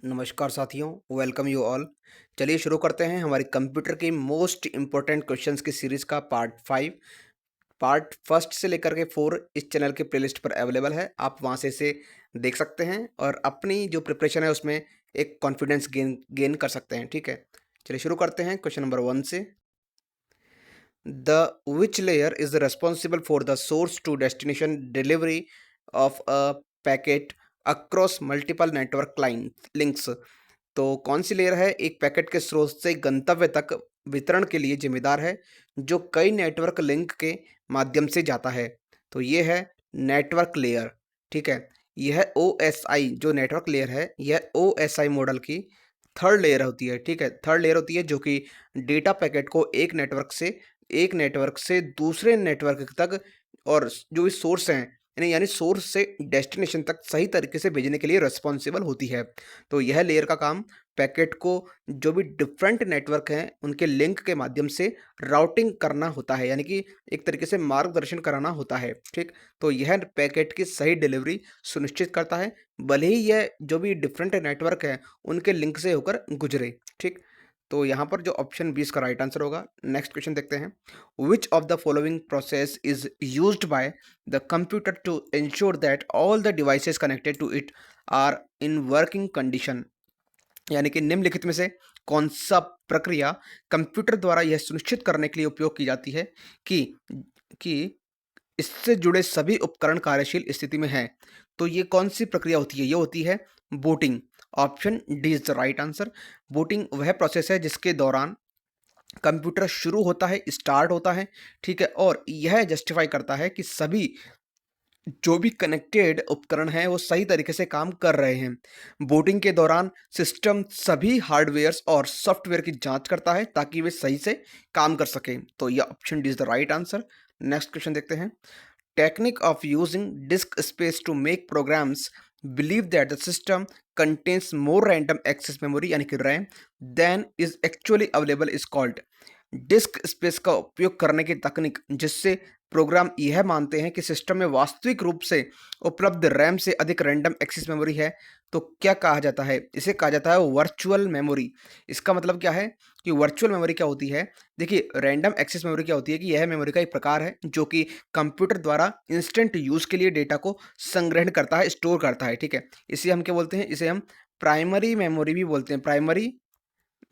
नमस्कार साथियों, welcome you all. चलिए शुरू करते हैं हमारी कंप्यूटर की मोस्ट इम्पोर्टेंट क्वेश्चंस की सीरीज़ का पार्ट 5। पार्ट फर्स्ट से लेकर के 4 इस चैनल के प्लेलिस्ट पर अवेलेबल है। आप वहां से इसे देख सकते हैं और अपनी जो प्रिपरेशन है उसमें एक कॉन्फिडेंस गेन गेन कर सकते हैं। ठीक है, चलिए शुरू करते हैं क्वेश्चन नंबर 1 से। The which layer is responsible for the source to destination delivery of a packet across multiple network line links? तो कौन सी लेयर है एक पैकेट के स्रोत से गंतव्य तक वितरण के लिए जिम्मेदार है, जो कई नेटवर्क लिंक के माध्यम से जाता है? तो ये है नेटवर्क लेयर। ठीक है, यह OSI जो नेटवर्क लेयर है, यह OSI मॉडल की थर्ड लेयर होती है। ठीक है, थर्ड लेयर होती है जो कि डेटा पैकेट को एक नेटवर्क से दूसरे नेटवर्क तक और जो भी सोर्स हैं यानी सोर्स से डेस्टिनेशन तक सही तरीके से भेजने के लिए रिस्पॉन्सिबल होती है। तो यह लेयर का काम पैकेट को जो भी डिफरेंट नेटवर्क हैं उनके लिंक के माध्यम से राउटिंग करना होता है, यानी कि एक तरीके से मार्गदर्शन कराना होता है। ठीक, तो यह पैकेट की सही डिलीवरी सुनिश्चित करता है, भले ही यह जो भी डिफरेंट नेटवर्क है उनके लिंक से होकर गुजरे। ठीक, तो यहाँ पर जो ऑप्शन 20 का राइट आंसर होगा। नेक्स्ट क्वेश्चन देखते हैं। Which of the following process is used by the computer to ensure that all the devices connected to it are in working condition? यानी कि निम्नलिखित में से कौन सा प्रक्रिया कंप्यूटर द्वारा यह सुनिश्चित करने के लिए उपयोग की जाती है कि कि इससे जुड़े सभी उपकरण कार्यशील स्थिति में हैं? तो ये कौन सी प्रक्रिया होती है? ये होती है booting. Option D is the right answer. Booting वह प्रोसेस है जिसके दौरान कंप्यूटर शुरू होता है, स्टार्ट होता है। ठीक है, और यह जस्टिफाई करता है कि सभी जो भी कनेक्टेड उपकरण हैं वो सही तरीके से काम कर रहे हैं। बूटिंग के दौरान सिस्टम सभी हार्डवेयर्स और सॉफ्टवेयर की जांच करता है ताकि वे सही से काम कर सकें। तो यह option D is the right answer. Next question देखते हैं। Technique of using disk space to make programs believe that the system contains more random access memory यानी कि RAM than is actually available is called. Disk space का उपयोग करने की तकनीक जिससे प्रोग्राम यह मानते हैं कि सिस्टम में वास्तविक रूप से उपलब्ध रैम से अधिक रैंडम एक्सेस मेमोरी है, तो क्या कहा जाता है? इसे कहा जाता है वर्चुअल मेमोरी। इसका मतलब क्या है कि वर्चुअल मेमोरी क्या होती है? देखिए, रैंडम एक्सेस मेमोरी क्या होती है कि यह मेमोरी का एक प्रकार है जो कि कंप्यूटर द्वारा इंस्टेंट यूज के लिए डेटा को संग्रहण करता है, स्टोर करता है। ठीक है, इसे हम क्या बोलते हैं? इसे हम प्राइमरी मेमोरी भी बोलते हैं, प्राइमरी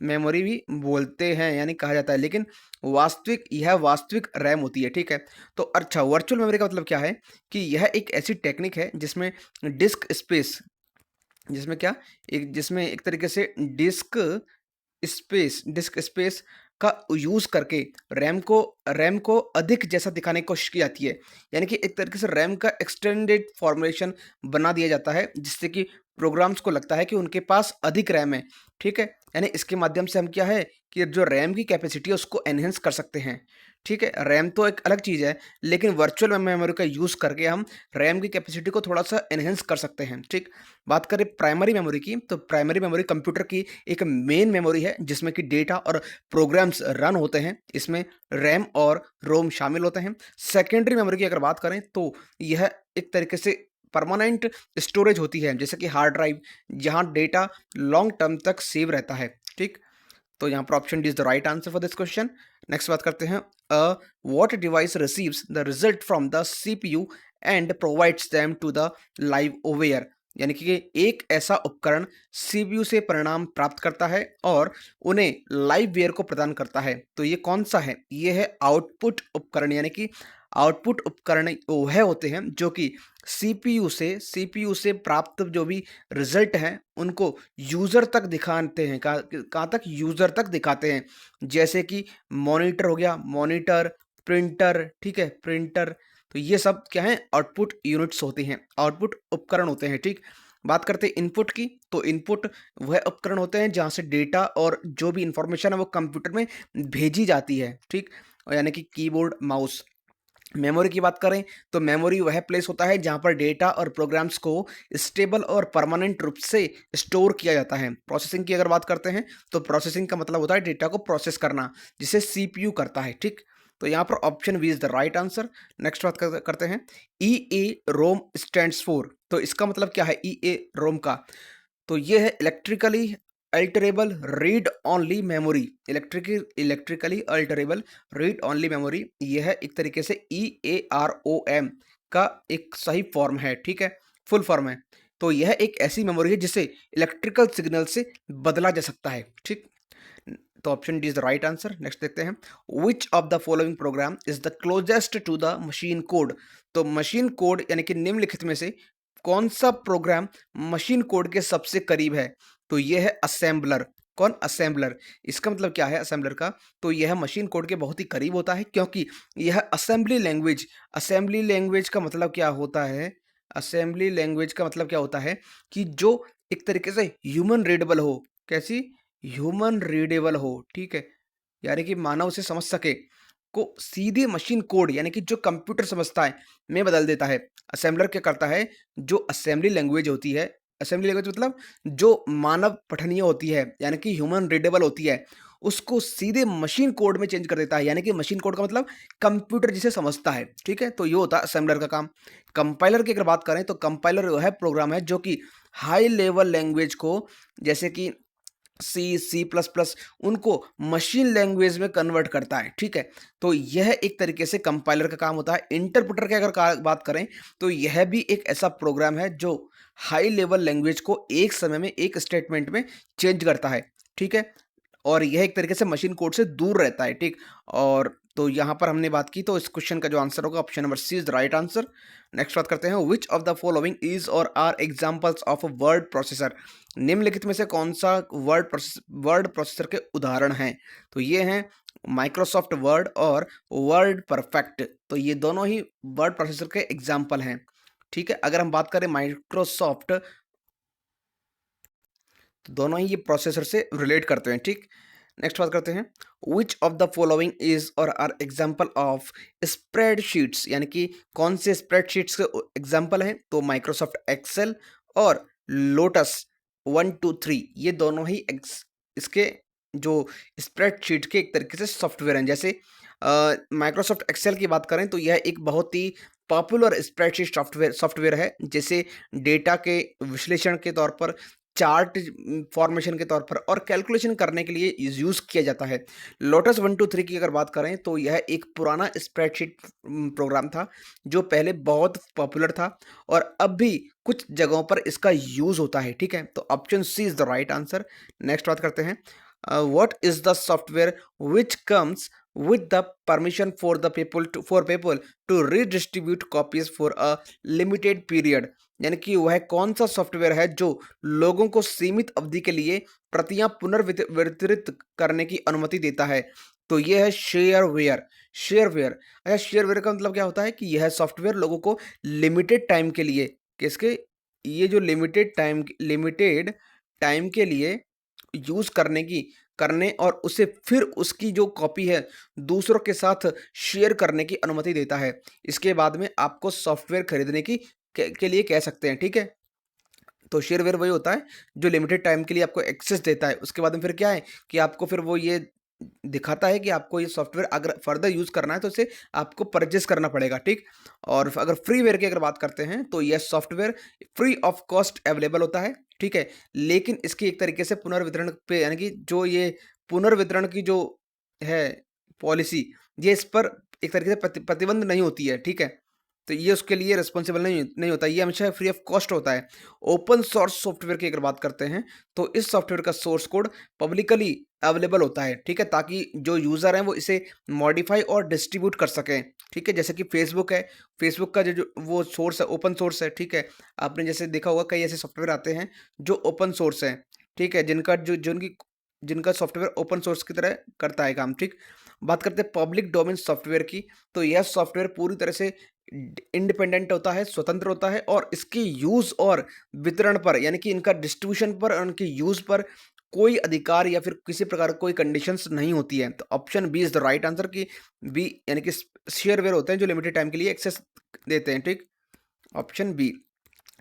मेमोरी भी बोलते हैं, यानी कहा जाता है। लेकिन यह वास्तविक रैम होती है। ठीक है, तो अच्छा, वर्चुअल मेमोरी का मतलब क्या है कि यह एक ऐसी टेक्निक है जिसमें डिस्क स्पेस जिसमें क्या एक जिसमें एक तरीके से डिस्क स्पेस का यूज करके रैम को अधिक जैसा दिखाने की कोशिश की जाती है। यानी कि एक तरीके से रैम का एक्सटेंडेड फॉर्मुलेशन बना दिया जाता है जिससे कि प्रोग्राम्स को लगता है कि उनके पास अधिक रैम है। ठीक है, यानी इसके माध्यम से हम क्या है कि जो रैम की कैपेसिटी है उसको एनहेंस कर सकते हैं। ठीक है, रैम तो एक अलग चीज़ है, लेकिन वर्चुअल मेमोरी का यूज़ करके हम रैम की कैपेसिटी को थोड़ा सा एनहेंस कर सकते हैं। ठीक, बात करें प्राइमरी मेमोरी की, तो प्राइमरी मेमोरी कंप्यूटर की एक मेन मेमोरी है जिसमें कि डेटा और प्रोग्राम्स रन होते हैं। इसमें रैम और रोम शामिल होते हैं। सेकेंडरी मेमोरी की अगर बात करें तो यह एक तरीके से परमानेंट स्टोरेज होती है, जैसे कि हार्ड ड्राइव, जहां डेटा लॉन्ग टर्म तक सेव रहता है। ठीक, तो यहाँ पर option D is the right answer for this question. Next बात करते हैं। What device receives the result from the CPU and provides them to the liveware? यानी कि एक ऐसा उपकरण सीपीयू से परिणाम प्राप्त करता है और उन्हें लाइव वेयर को प्रदान करता है। तो ये कौन सा है? ये है आउटपुट उपकरण। यानी कि आउटपुट उपकरण वह होते हैं जो कि सीपीयू से प्राप्त जो भी रिजल्ट हैं उनको यूज़र तक दिखाते हैं। कहाँ तक? यूज़र तक दिखाते हैं। जैसे कि मॉनिटर हो गया, मॉनिटर, प्रिंटर। ठीक है, प्रिंटर। तो ये सब क्या है? आउटपुट यूनिट्स होते हैं, आउटपुट उपकरण होते हैं। ठीक, बात करते हैं इनपुट की, तो इनपुट वह उपकरण होते हैं जहाँ से डेटा और जो भी इंफॉर्मेशन है वो कंप्यूटर में भेजी जाती है। ठीक, यानी कि कीबोर्ड, माउस। मेमोरी की बात करें तो मेमोरी वह प्लेस होता है जहां पर डेटा और प्रोग्राम्स को स्टेबल और परमानेंट रूप से स्टोर किया जाता है। प्रोसेसिंग की अगर बात करते हैं तो प्रोसेसिंग का मतलब होता है डेटा को प्रोसेस करना, जिसे सीपीयू करता है। ठीक, तो यहाँ पर option B is the right answer. Next बात करते हैं। ई ए रोम स्टैंड्स फॉर, तो इसका मतलब क्या है ई ए रोम का? तो ये है electrically alterable read only memory. Electrically alterable read only memory, ये है एक तरीके से EAROM का एक सही फॉर्म है, ठीक है, फुल फॉर्म है। तो यह एक ऐसी मेमोरी है जिसे इलेक्ट्रिकल सिग्नल से बदला जा सकता है, ठीक। तो option D is the right answer. Next देखते हैं, which of the following program is the closest to the machine code. तो मशीन कोड यानी कि निम्नलिखित में से कौन सा प्रोग्राम मशीन कोड के सबसे करीब है। तो यह है असेंबलर। कौन? असेंबलर। इसका मतलब क्या है असेंबलर का? तो यह मशीन कोड के बहुत ही करीब होता है, क्योंकि यह असेंबली लैंग्वेज। असेंबली लैंग्वेज का मतलब क्या होता है? असेंबली लैंग्वेज का मतलब क्या होता है कि जो एक तरीके से ह्यूमन रीडेबल हो। कैसी? ह्यूमन रीडेबल हो, ठीक है, यानी कि मानव उसे समझ सके, को सीधे मशीन कोड यानी कि जो कंप्यूटर समझता है में बदल देता है। असेंबलर क्या करता है? जो असेंबली लैंग्वेज होती है, असेंबली लैंग्वेज मतलब जो मानव पठनीय होती है यानी कि ह्यूमन रीडेबल होती है, उसको सीधे मशीन कोड में चेंज कर देता है, यानी कि मशीन कोड का मतलब कंप्यूटर जिसे समझता है, ठीक है। तो ये होता है असेंबलर का काम। कंपाइलर की अगर बात करें तो कंपाइलर वह प्रोग्राम है जो कि हाई लेवल लैंग्वेज को, जैसे कि C++, उनको मशीन लैंग्वेज में कन्वर्ट करता है, ठीक है। तो यह एक तरीके से कंपाइलर का काम होता है। इंटरप्रेटर की अगर बात करें तो यह भी एक ऐसा प्रोग्राम है जो हाई लेवल लैंग्वेज को एक समय में एक स्टेटमेंट में चेंज करता है, ठीक है। और यह एक तरीके से मशीन कोड से दूर रहता है, ठीक। और तो यहाँ पर हमने बात की, तो इस क्वेश्चन का जो आंसर होगा option number C is the right answer. Next बात करते हैं, which of the following is or are examples of a word processor. निम्नलिखित में से कौन सा वर्ड प्रोसेसर के उदाहरण हैं। तो ये हैं माइक्रोसॉफ्ट वर्ड और वर्ड परफेक्ट। तो ये दोनों ही वर्ड प्रोसेसर के एग्जाम्पल हैं, ठीक है। अगर हम बात करें माइक्रोसॉफ्ट, तो दोनों ही ये प्रोसेसर से रिलेट करते हैं, ठीक। नेक्स्ट बात करते हैं, which of the following is or are example of spreadsheets, यानी कि कौन से स्प्रेडशीट्स के एग्जाम्पल हैं। तो माइक्रोसॉफ्ट एक्सेल और लोटस 123, ये दोनों ही इसके जो स्प्रेडशीट के एक तरीके से सॉफ्टवेयर हैं। जैसे माइक्रोसॉफ्ट एक्सेल की बात करें तो यह एक बहुत ही पॉपुलर स्प्रेडशीट सॉफ्टवेयर है, जैसे डेटा के विश्लेषण के तौर पर, चार्ट फॉर्मेशन के तौर पर और कैलकुलेशन करने के लिए यूज़ किया जाता है। लोटस 123 की अगर बात करें तो यह एक पुराना स्प्रेडशीट प्रोग्राम था जो पहले बहुत पॉपुलर था और अब भी कुछ जगहों पर इसका यूज़ होता है, ठीक है। तो option C is the right answer. Next बात करते हैं, what is the software which comes with the permission for people to redistribute copies for a limited period। यानी कि वह कौन सा सॉफ्टवेयर है जो लोगों को सीमित अवधि के लिए प्रतियां पुनर्वितरित करने की अनुमति देता है। तो यह है शेयरवेयर। शेयरवेयर, अच्छा, शेयरवेयर का मतलब क्या होता है कि यह सॉफ्टवेयर लोगों को लिमिटेड टाइम के लिए, किसके, ये जो लिमिटेड टाइम के लिए यूज करने और उसे फिर उसकी जो कॉपी है दूसरों के साथ शेयर करने की अनुमति देता है। इसके बाद में आपको सॉफ्टवेयर खरीदने की के लिए कह सकते हैं, ठीक है। तो शेयरवेयर वही होता है जो लिमिटेड टाइम के लिए आपको एक्सेस देता है। उसके बाद में फिर क्या है कि आपको फिर वो ये दिखाता है कि आपको ये सॉफ्टवेयर अगर फर्दर यूज़ करना है तो इसे आपको परचेज़ करना पड़ेगा, ठीक। और अगर फ्रीवेयर की अगर बात करते हैं तो यह software free of cost available होता है, ठीक है। लेकिन इसकी एक तरीके से पुनर्वितरण पे, यानी कि जो ये पुनर्वितरण की जो है पॉलिसी, ये इस पर एक तरीके से प्रतिबंध नहीं होती है, ठीक है। तो ये उसके लिए रिस्पॉन्सिबल नहीं होता, ये हमेशा फ्री ऑफ कॉस्ट होता है। ओपन सोर्स सॉफ्टवेयर की अगर बात करते हैं तो इस सॉफ्टवेयर का सोर्स कोड पब्लिकली अवेलेबल होता है, ठीक है, ताकि जो यूज़र हैं वो इसे मॉडिफाई और डिस्ट्रीब्यूट कर सकें, ठीक है। जैसे कि फेसबुक है, फेसबुक का जो वो सोर्स है ओपन सोर्स है, ठीक है। आपने जैसे देखा होगा कई ऐसे सॉफ्टवेयर आते हैं जो ओपन सोर्स हैं, ठीक है, जिनका सॉफ्टवेयर ओपन सोर्स की तरह करता है काम, ठीक। बात करते हैं पब्लिक डोमेन सॉफ्टवेयर की, तो यह सॉफ्टवेयर पूरी तरह से इंडिपेंडेंट होता है, स्वतंत्र होता है और इसके यूज़ और वितरण पर, यानी कि इनका डिस्ट्रीब्यूशन पर और उनके यूज़ पर कोई अधिकार या फिर किसी प्रकार कोई कंडीशंस नहीं होती है। तो option B is the right answer कि बी, यानी कि शेयरवेयर होते हैं जो लिमिटेड टाइम के लिए एक्सेस देते हैं, ठीक। Option B.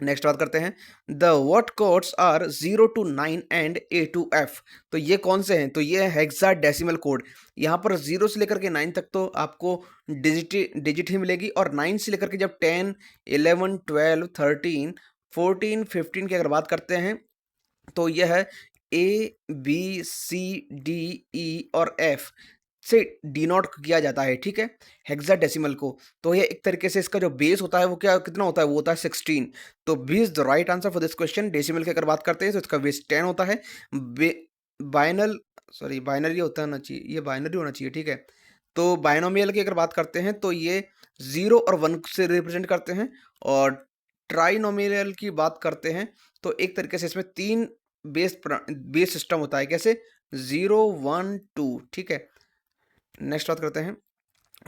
नेक्स्ट बात करते हैं, the what codes are 0 to 9 and A to F। तो ये कौन से हैं? तो ये है हेक्साडेसिमल कोड। यहाँ पर 0 से लेकर के 9 तक तो आपको डिजिट ही मिलेगी और 9 से लेकर के जब 10, 11, 12, 13, 14, 15 की अगर बात करते हैं तो यह है ए, बी, सी, डी, ई और एफ से डिनोट किया जाता है, ठीक है, हेक्साडेसिमल को। तो ये एक तरीके से इसका जो बेस होता है वो क्या कितना होता है, वो होता है 16। तो B is the right answer for this question. Decimal की अगर बात करते हैं तो इसका बेस 10 होता है। बाइनल सॉरी बाइनरी होता होना चाहिए, ये बाइनरी होना चाहिए, ठीक है। तो बाइनोमियल की अगर बात करते हैं तो ये 0 और 1 से रिप्रेजेंट करते हैं। और ट्राइनोमियल की बात करते हैं तो एक तरीके से इसमें 3 बेस सिस्टम होता है, कैसे, 0, 1, 2, ठीक है। नेक्स्ट बात करते हैं,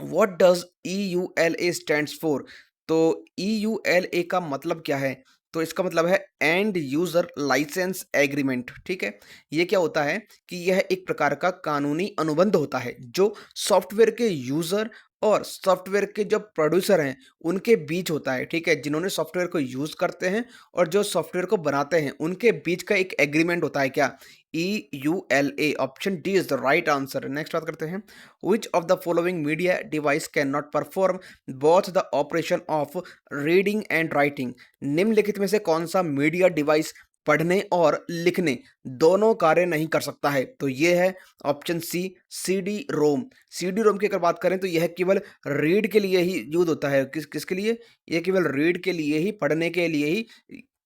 what does EULA stands for. तो EULA का मतलब क्या है, तो इसका मतलब है एंड यूजर लाइसेंस एग्रीमेंट, ठीक है। ये क्या होता है कि यह एक प्रकार का कानूनी अनुबंध होता है जो सॉफ्टवेयर के यूजर और सॉफ्टवेयर के जो प्रोड्यूसर हैं उनके बीच होता है, ठीक है, जिन्होंने सॉफ्टवेयर को यूज करते हैं और जो सॉफ्टवेयर को बनाते हैं उनके बीच का एक एग्रीमेंट होता है, क्या, EULA। Option D is the right answer. Next बात करते हैं, which of the following media device cannot perform both the operation of reading and writing। निम्नलिखित में से कौन सा मीडिया डिवाइस पढ़ने और लिखने दोनों कार्य नहीं कर सकता है, तो ये है option C, CD ROM. CD ROM की अगर बात करें तो यह केवल रीड के लिए ही यूज होता है, किसके लिए, यह केवल रीड के लिए ही, पढ़ने के लिए ही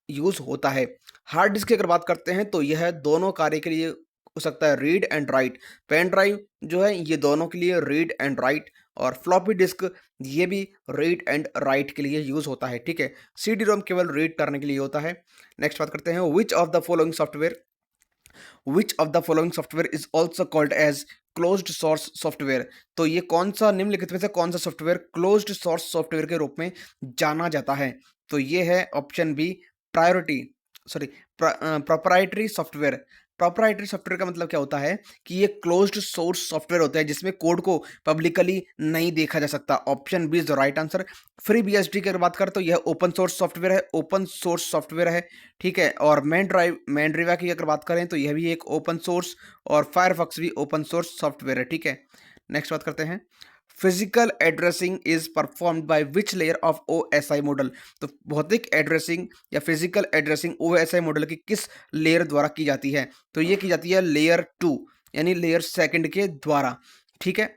यूज होता है। हार्ड डिस्क की अगर बात करते हैं तो यह दोनों कार्य के लिए हो सकता है, read and write. Pen drive जो है ये दोनों के लिए रीड एंड राइट। और फ्लॉपी डिस्क ये भी रीड एंड राइट के लिए यूज होता है, ठीक है। सीडी रोम केवल रीड करने के लिए होता है। नेक्स्ट बात करते हैं, which of the following software is also called as closed source software. तो ये कौन सा निम्नलिखित में से कौन सा सॉफ्टवेयर क्लोज्ड सोर्स सॉफ्टवेयर के रूप में जाना जाता है, तो ये है option B, priority sorry proprietary software. Proprietary software का मतलब क्या होता है कि ये क्लोज्ड सोर्स सॉफ्टवेयर होता है जिसमें कोड को पब्लिकली नहीं देखा जा सकता। Option B is the right answer. Free BSD की अगर बात करें तो यह ओपन सोर्स सॉफ्टवेयर है, ओपन सोर्स सॉफ्टवेयर है, ठीक है। और मैंड्रिवा की अगर बात करें तो यह भी एक ओपन सोर्स, और फायरफॉक्स भी ओपन सोर्स सॉफ्टवेयर है, ठीक है। नेक्स्ट बात करते हैं, physical addressing is performed by which layer of OSI model. तो भौतिक एड्रेसिंग या फिजिकल एड्रेसिंग OSI मॉडल की किस लेयर द्वारा की जाती है, तो ये की जाती है लेयर 2 यानी लेयर सेकंड के द्वारा, ठीक है।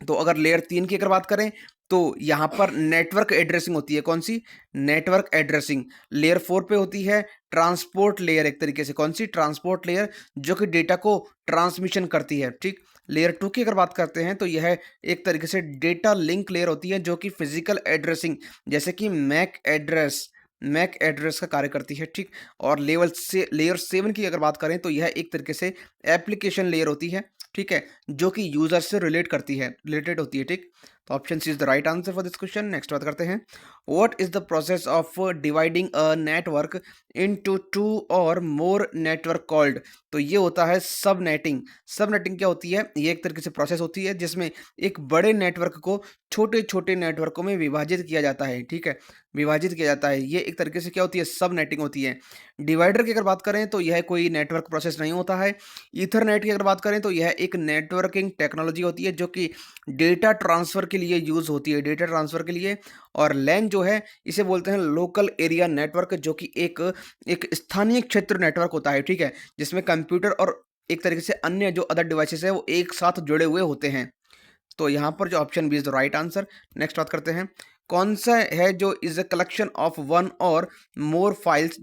तो अगर लेयर 3 की अगर बात करें तो यहाँ पर नेटवर्क एड्रेसिंग होती है, कौन सी, नेटवर्क एड्रेसिंग। लेयर 4 पे होती है ट्रांसपोर्ट लेयर, एक तरीके से कौन सी, ट्रांसपोर्ट लेयर, जो कि डेटा को ट्रांसमिशन करती है, ठीक। लेयर 2 की अगर बात करते हैं तो यह एक तरीके से डेटा लिंक लेयर होती है जो कि फिजिकल एड्रेसिंग जैसे कि मैक एड्रेस का कार्य करती है, ठीक। और लेयर 7 की अगर बात करें तो यह एक तरीके से एप्लीकेशन लेयर होती है, ठीक है, जो कि यूजर से रिलेटेड होती है, ठीक। तो option C is the right answer for this question. Next बात करते हैं, what is the process of dividing a network into 2 और मोर नेटवर्क कॉल्ड। तो ये होता है सबनेटिंग। सबनेटिंग क्या होती है, ये एक तरीके से प्रोसेस होती है जिसमें एक बड़े नेटवर्क को छोटे छोटे नेटवर्कों में विभाजित किया जाता है, ठीक है, विभाजित किया जाता है। ये एक तरीके से क्या होती है, सबनेटिंग होती है। डिवाइडर की अगर बात करें तो यह कोई नेटवर्क प्रोसेस नहीं होता है। ईथरनेट की अगर बात करें तो यह एक नेटवर्किंग टेक्नोलॉजी होती है जो कि डेटा ट्रांसफर के लिए यूज होती है, डेटा ट्रांसफर के लिए। और लैन जो है इसे बोलते हैं लोकल एरिया नेटवर्क, जो कि एक एक स्थानीय क्षेत्र नेटवर्क होता है, ठीक है, जिसमें कंप्यूटर और एक तरीके से अन्य जो अदर डिवाइसेस है वो एक साथ जुड़े हुए होते हैं। तो यहाँ पर जो option B is the right answer. Next बात करते हैं, कौन सा है जो is a collection of one or more files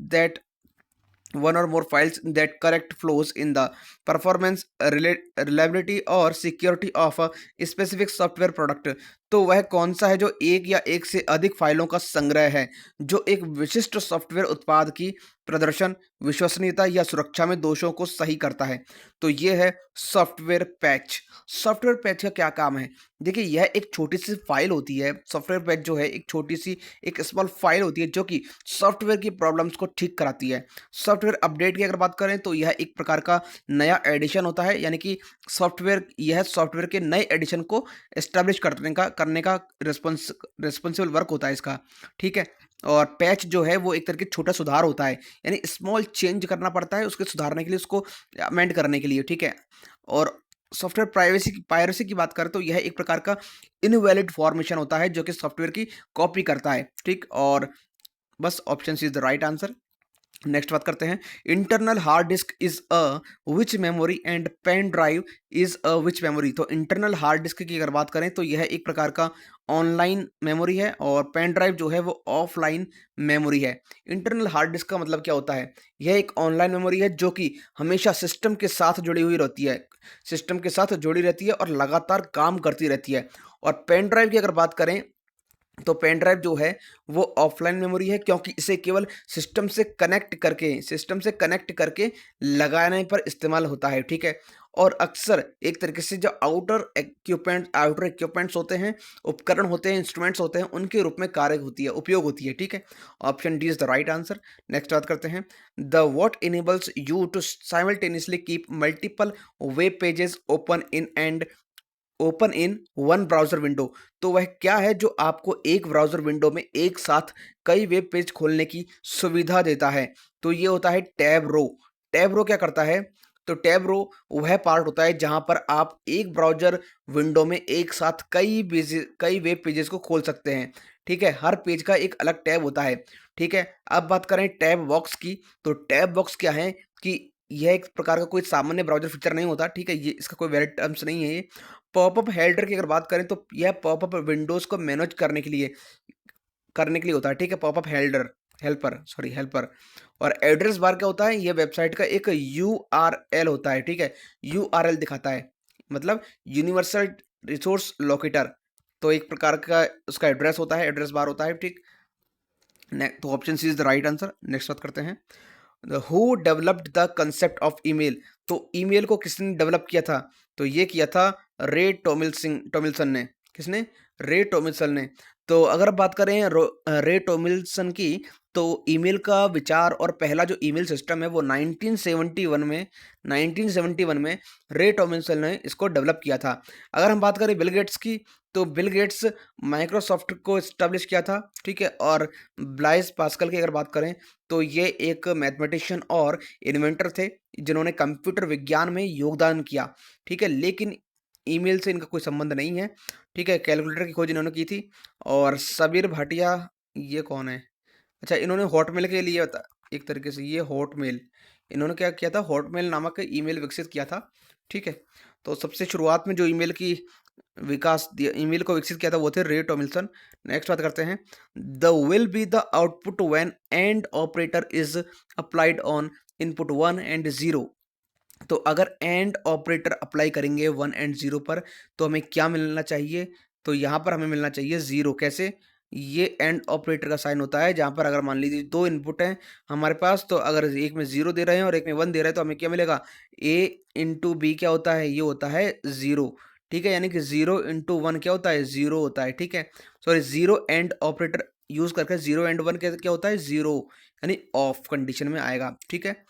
that correct flows in the performance, reliability और security of a specific software product। तो वह कौन सा है जो एक या एक से अधिक फाइलों का संग्रह है जो एक विशिष्ट सॉफ्टवेयर उत्पाद की प्रदर्शन, विश्वसनीयता या सुरक्षा में दोषों को सही करता है, तो ये है सॉफ्टवेयर पैच। सॉफ्टवेयर पैच का क्या काम है, देखिए यह एक छोटी सी फाइल होती है। सॉफ्टवेयर पैच जो है एक छोटी सी एक स्मॉल फाइल होती है जो कि सॉफ्टवेयर की प्रॉब्लम्स को ठीक कराती है। सॉफ्टवेयर अपडेट की अगर बात करें तो यह एक प्रकार का नया एडिशन होता है, यानी कि यह सॉफ्टवेयर के नए एडिशन को एस्टेब्लिश करने का रिस्पॉन्सिबल वर्क होता है इसका, ठीक है। और पैच जो है वो एक तरह की छोटा सुधार होता है, यानी स्मॉल चेंज करना पड़ता है उसके सुधारने के लिए, उसको अमेंड करने के लिए, ठीक है। और सॉफ्टवेयर पायरेसी की बात करें तो यह एक प्रकार का इनवैलिड फॉर्मेशन होता है जो कि सॉफ्टवेयर की कॉपी करता है, ठीक। और बस option C is the right answer. Next बात करते हैं, internal hard disk is a which memory and pen drive is a which memory. तो इंटरनल हार्ड डिस्क की अगर बात करें तो यह एक प्रकार का ऑनलाइन मेमोरी है और पेन ड्राइव जो है वो ऑफलाइन मेमोरी है। इंटरनल हार्ड डिस्क का मतलब क्या होता है, यह एक ऑनलाइन मेमोरी है जो कि हमेशा सिस्टम के साथ जुड़ी हुई रहती है, सिस्टम के साथ जुड़ी रहती है और लगातार काम करती रहती है। और पेन ड्राइव की अगर बात करें तो पेन ड्राइव जो है वो ऑफलाइन मेमोरी है, क्योंकि इसे केवल सिस्टम से कनेक्ट करके लगाने पर इस्तेमाल होता है, ठीक है। और अक्सर एक तरीके से जो आउटर इक्विपमेंट्स होते हैं, उपकरण होते हैं, इंस्ट्रूमेंट्स होते हैं, उनके रूप में कार्य होती है, उपयोग होती है, ठीक है। Option D is the right answer. Next बात करते हैं, the what enables you to simultaneously keep multiple web pages open in one browser window. तो वह क्या है जो आपको एक ब्राउज़र विंडो में एक साथ कई वेब पेज खोलने की सुविधा देता है? तो ये होता है टैब रो। टैब रो क्या करता है? तो टैब रो वह पार्ट होता है जहाँ पर आप एक ब्राउज़र विंडो में एक साथ कई वेब पेजेस को खोल सकते हैं, ठीक है? हर पेज का एक अलग टैब होता है, ठीक है? अब बात करें टैब बॉक्स की, तो टैब बॉक्स क्या है कि यह एक प्रकार का कोई सामान्य ब्राउज़र फीचर नहीं होता, ठीक है? ये इसका कोई वैलिड टर्म्स नहीं है ये। पॉपअप हेडर की अगर बात करें तो यह पॉपअप विंडोज़ को मैनेज करने के लिए होता है, ठीक है? Popup helper. और एड्रेस बार क्या होता है? ये वेबसाइट का एक यूआरएल होता है, ठीक है? यूआरएल दिखाता है, मतलब यूनिवर्सल रिसोर्स लोकेटर। तो एक प्रकार का उसका एड्रेस होता है, एड्रेस बार होता है, ठीक। तो option C is the right answer. Next बात करते हैं, who developed the concept of email. तो ईमेल को किसने डेवलप किया था? तो ये किया था रे टॉमिल्सन ने। किसने? रे टॉमिल्सन ने। तो अगर बात करें रे टॉमिल्सन की, तो ईमेल का विचार और पहला जो ईमेल सिस्टम है वो 1971 में रे टॉमिल्सन ने इसको डेवलप किया था। अगर हम बात करें बिल गेट्स की, तो बिल गेट्स माइक्रोसॉफ्ट को इस्टेब्लिश किया था, ठीक है। और ब्लाइस पास्कल की अगर बात करें तो ये एक मैथमेटिशियन और इन्वेंटर थे जिन्होंने कंप्यूटर विज्ञान में योगदान किया, ठीक है। लेकिन ईमेल से इनका कोई संबंध नहीं है, ठीक है। कैलकुलेटर की खोज इन्होंने की थी। और सबीर भाटिया, ये कौन है? अच्छा, इन्होंने हॉटमेल के लिए बता, एक तरीके से ये हॉटमेल, इन्होंने क्या किया था? हॉटमेल नामक ईमेल विकसित किया था, ठीक है। तो सबसे शुरुआत में जो ईमेल को विकसित किया था वो थे रे टॉमिल्सन। नेक्स्ट बात करते हैं, the will be the output when and operator is applied on input 1 and 0। तो अगर एंड ऑपरेटर अप्लाई करेंगे 1 एंड 0 पर तो हमें क्या मिलना चाहिए? तो यहाँ पर हमें मिलना चाहिए 0। कैसे? ये एंड ऑपरेटर का साइन होता है जहाँ पर अगर मान लीजिए दो इनपुट हैं हमारे पास, तो अगर एक में 0 दे रहे हैं और एक में 1 दे रहे हैं तो हमें क्या मिलेगा? ए इंटू बी क्या होता है? ये होता है 0, ठीक है। यानी कि 0 इंटू 1 क्या होता है? 0 होता है, ठीक है। सॉरी, 0 एंड ऑपरेटर यूज करके 0 एंड 1 क्या होता है? 0, यानी ऑफ कंडीशन में आएगा, ठीक है।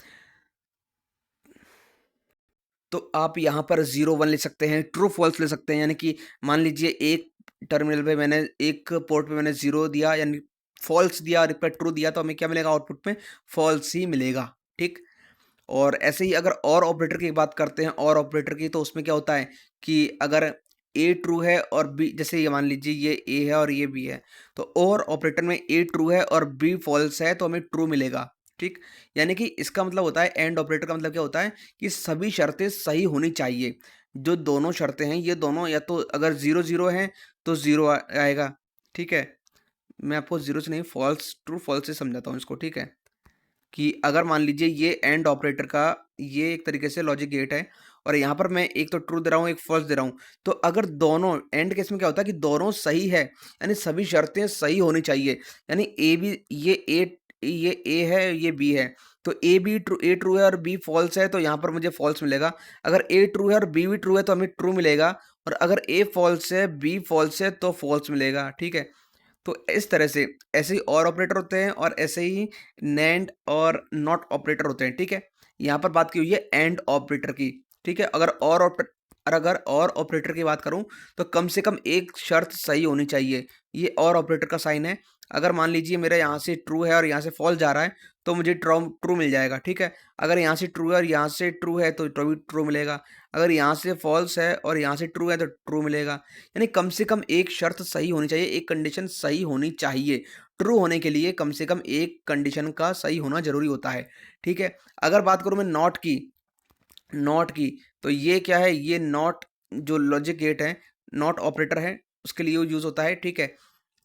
तो आप यहाँ पर 0 1 लिख सकते हैं, ट्रू फॉल्स ले सकते हैं। यानी कि मान लीजिए एक पोर्ट पे मैंने 0 दिया यानी फॉल्स दिया और एक पर ट्रू दिया, तो हमें क्या मिलेगा आउटपुट में? फॉल्स ही मिलेगा, ठीक। और ऐसे ही अगर और ऑपरेटर की बात करते हैं, और ऑपरेटर की, तो उसमें क्या होता है कि अगर ए ट्रू है और बी, जैसे ये मान लीजिए ये ए है और ये बी है, तो और ऑपरेटर में ए ट्रू है और बी फॉल्स है तो हमें ट्रू मिलेगा, ठीक। यानी कि इसका मतलब होता है, एंड ऑपरेटर का मतलब क्या होता है कि सभी शर्तें सही होनी चाहिए। जो दोनों शर्तें हैं ये दोनों, या तो अगर 0 0 हैं तो 0 आएगा, ठीक है। मैं आपको 0 से नहीं, फॉल्स ट्रू फॉल्स से समझाता हूँ इसको, ठीक है। कि अगर मान लीजिए ये एंड ऑपरेटर का ये एक तरीके से लॉजिक गेट है और यहाँ पर मैं एक तो ट्रू दे रहा हूँ, एक फॉल्स दे रहा हूँ, तो अगर दोनों एंड केस में क्या होता है कि दोनों सही है, यानी सभी शर्तें सही होनी चाहिए। यानी ए बी, ये ए है, ये बी है, तो ए ट्रू है और बी फॉल्स है तो यहाँ पर मुझे फॉल्स मिलेगा। अगर ए ट्रू है और बी भी ट्रू है तो हमें ट्रू मिलेगा, और अगर ए फॉल्स है बी फॉल्स है तो फॉल्स मिलेगा, ठीक है। तो इस तरह से ऐसे ही और ऑपरेटर होते हैं और ऐसे ही नैंड और नॉट ऑपरेटर होते हैं, ठीक है। यहाँ पर बात की हुई है एंड ऑपरेटर की, ठीक है। अगर और ऑपरेटर की बात करूँ तो कम से कम एक शर्त सही होनी चाहिए। ये और ऑपरेटर का साइन है। अगर मान लीजिए मेरा यहाँ से ट्रू है और यहाँ से फॉल्स जा रहा है तो मुझे ट्रू ट्रू मिल जाएगा, ठीक है। अगर यहाँ से ट्रू है और यहाँ से ट्रू है तो ट्रू ट्रू मिलेगा। अगर यहाँ से फॉल्स है और यहाँ से ट्रू है तो ट्रू मिलेगा। यानी कम से कम एक शर्त सही होनी चाहिए, एक कंडीशन सही होनी चाहिए। ट्रू होने के लिए कम से कम एक कंडीशन का सही होना ज़रूरी होता है, ठीक है? अगर बात करूँ मैं नॉट की, तो ये क्या है? ये नॉट जो लॉजिक गेट है, नॉट ऑपरेटर है, उसके लिए यूज़ होता है, ठीक है?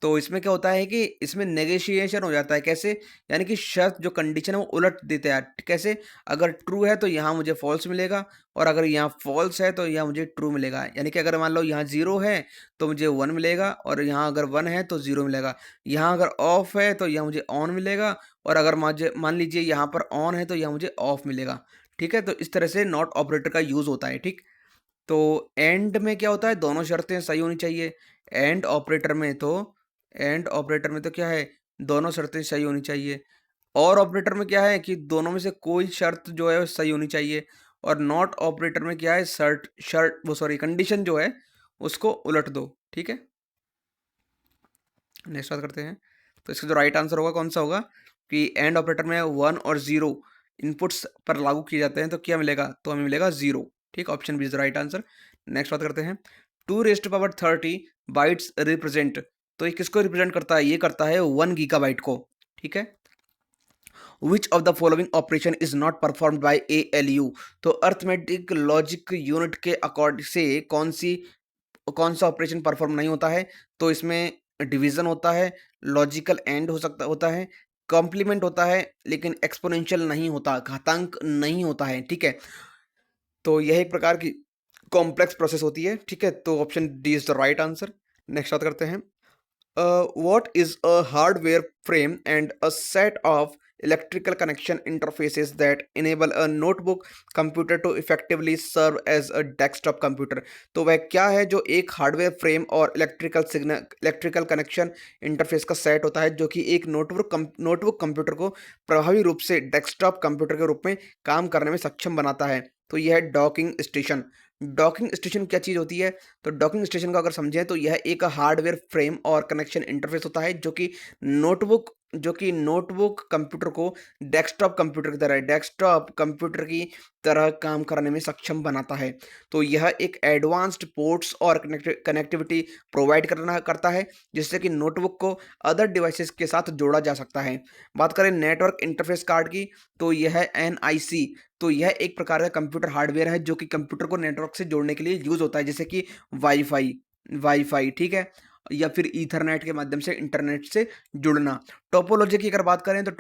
तो इसमें क्या होता है कि इसमें नेगोशिएशन हो जाता है, कैसे? यानी कि शर्त जो कंडीशन है वो उलट देते हैं। कैसे? अगर ट्रू है तो यहाँ मुझे फ़ॉल्स मिलेगा और अगर यहाँ फ़ॉल्स है तो यहाँ मुझे ट्रू मिलेगा। यानी कि अगर मान लो यहाँ 0 है तो मुझे 1 मिलेगा और यहाँ अगर 1 है तो 0 मिलेगा। यहाँ अगर ऑफ है तो यहाँ मुझे ऑन मिलेगा और अगर मुझे मान लीजिए यहाँ पर ऑन है तो यहाँ मुझे ऑफ मिलेगा। ठीक है? तो इस तरह से नॉट ऑपरेटर का यूज़ होता है, ठीक? तो एंड में क्या होता है? दोनों शर्तें सही होनी चाहिए। एंड ऑपरेटर में तो एंड ऑपरेटर में तो क्या है? दोनों शर्तें सही होनी चाहिए। और ऑपरेटर में क्या है कि दोनों में से कोई शर्त जो है वो सही होनी चाहिए। और नॉट ऑपरेटर में क्या है? शर्त शर्त वो सॉरी कंडीशन जो है उसको उलट दो, ठीक है? नेक्स्ट बात करते हैं। तो इसका जो राइट आंसर होगा कौन सा होगा कि एंड ऑपरेटर में 1 और 0 इनपुट्स पर लागू किए जाते हैं तो क्या मिलेगा? तो हमें मिलेगा 0, ठीक? Option B is the right answer. Next बात करते हैं। 2 raise to power 30 bytes represent, तो ये किसको रिप्रेजेंट करता है? ये करता है 1 गीगाबाइट को, ठीक है? विच of the following operation is not performed by ALU, तो अर्थमेटिक लॉजिक यूनिट के अकॉर्ड से कौन सा ऑपरेशन परफॉर्म नहीं होता है? तो इसमें डिवीजन होता है, लॉजिकल एंड होता है, कॉम्प्लीमेंट होता है, लेकिन एक्सपोनेंशियल नहीं होता, घातांक नहीं होता है, ठीक है? तो यह एक प्रकार की कॉम्प्लेक्स प्रोसेस होती है, ठीक है? तो option D is the right answer. Next बात करते हैं। What is a hardware frame and a set of electrical connection interfaces that enable a notebook computer to effectively serve as a desktop computer? तो वह क्या है जो एक hardware frame और इलेक्ट्रिकल कनेक्शन इंटरफेस का सेट होता है जो कि एक नोटबुक कंप्यूटर को प्रभावी रूप से डेस्कटॉप कंप्यूटर के रूप में काम करने में सक्षम बनाता है? तो यह है डॉकिंग स्टेशन। डॉकिंग स्टेशन क्या चीज़ होती है? तो डॉकिंग स्टेशन को अगर समझें तो यह एक हार्डवेयर फ्रेम और कनेक्शन इंटरफेस होता है जो कि नोटबुक कंप्यूटर को डेस्कटॉप कंप्यूटर की तरह काम करने में सक्षम बनाता है। तो यह एक एडवांस्ड पोर्ट्स और कनेक्टिविटी प्रोवाइड करता है जिससे कि नोटबुक को अदर डिवाइसेस के साथ जोड़ा जा सकता है। बात करें नेटवर्क इंटरफेस कार्ड की, तो यह है NIC। तो यह एक प्रकार का कंप्यूटर हार्डवेयर है जो कि कंप्यूटर को नेटवर्क से जोड़ने के लिए यूज़ होता है, जैसे कि वाईफाई, ठीक है? या फिर ईथरनेट के माध्यम से इंटरनेट से जुड़ना। टोपोलॉजी की अगर बात करें तो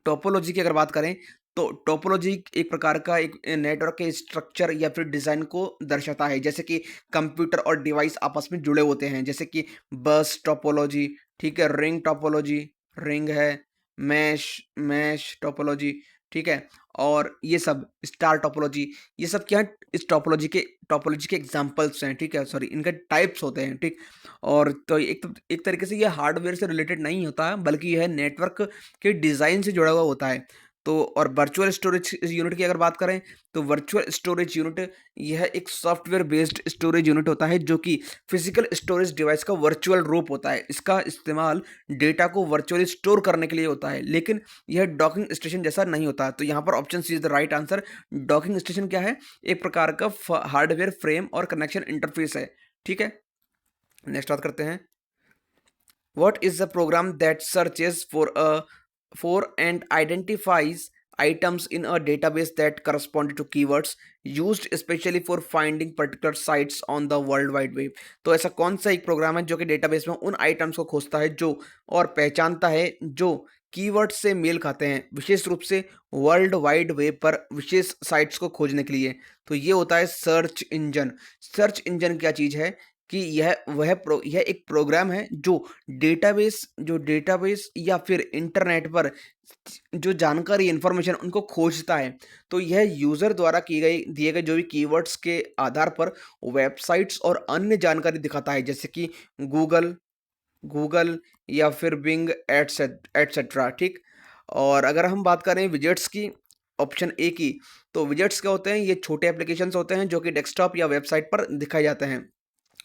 टोपोलॉजी की अगर बात करें तो टोपोलॉजी एक प्रकार का एक नेटवर्क के स्ट्रक्चर या फिर डिज़ाइन को दर्शाता है, जैसे कि कंप्यूटर और डिवाइस आपस में जुड़े होते हैं, जैसे कि बस टोपोलॉजी, ठीक है? रिंग टोपोलॉजी, रिंग है, मैश मैश टोपोलॉजी, ठीक है? और ये सब स्टार टोपोलॉजी, ये सब क्या है? इस टोपोलॉजी के एग्जांपल्स हैं, ठीक है? सॉरी, इनके टाइप्स होते हैं, ठीक? और तो एक तरीके से ये हार्डवेयर से रिलेटेड नहीं होता है, बल्कि यह नेटवर्क के डिज़ाइन से जुड़ा हुआ होता है। तो और वर्चुअल स्टोरेज यूनिट की अगर बात करें तो वर्चुअल स्टोरेज यूनिट यह एक सॉफ्टवेयर बेस्ड स्टोरेज यूनिट होता है जो कि फिजिकल स्टोरेज डिवाइस का वर्चुअल रूप होता है। इसका इस्तेमाल डेटा को वर्चुअली स्टोर करने के लिए होता है, लेकिन यह डॉकिंग स्टेशन जैसा नहीं होता। तो यहाँ पर option C is the right answer. Docking station क्या है? एक प्रकार का हार्डवेयर फ्रेम और कनेक्शन इंटरफेस है, ठीक है? नेक्स्ट बात करते हैं। What is the program that searches for and identifies items in a database that correspond to keywords used especially for finding particular sites on the world wide web? तो ऐसा कौन सा एक प्रोग्राम है जो कि डेटाबेस में उन आइटम्स को खोजता है जो और पहचानता है जो कीवर्ड से मेल खाते हैं, विशेष रूप से वर्ल्ड वाइड वेब पर विशेष साइट्स को खोजने के लिए? तो ये होता है सर्च इंजन। सर्च इंजन क्या चीज़ है कि यह एक प्रोग्राम है जो डेटाबेस या फिर इंटरनेट पर जो जानकारी इंफॉर्मेशन उनको खोजता है। तो यह यूज़र द्वारा दिए गए जो भी कीवर्ड्स के आधार पर वेबसाइट्स और अन्य जानकारी दिखाता है, जैसे कि गूगल गूगल या फिर बिंग एटसेट्रा, ठीक? और अगर हम बात करें विजेट्स की, ऑप्शन ए की, तो विजेट्स क्या होते हैं? ये छोटे एप्लीकेशंस होते हैं जो कि डेस्कटॉप या वेबसाइट पर दिखाए जाते हैं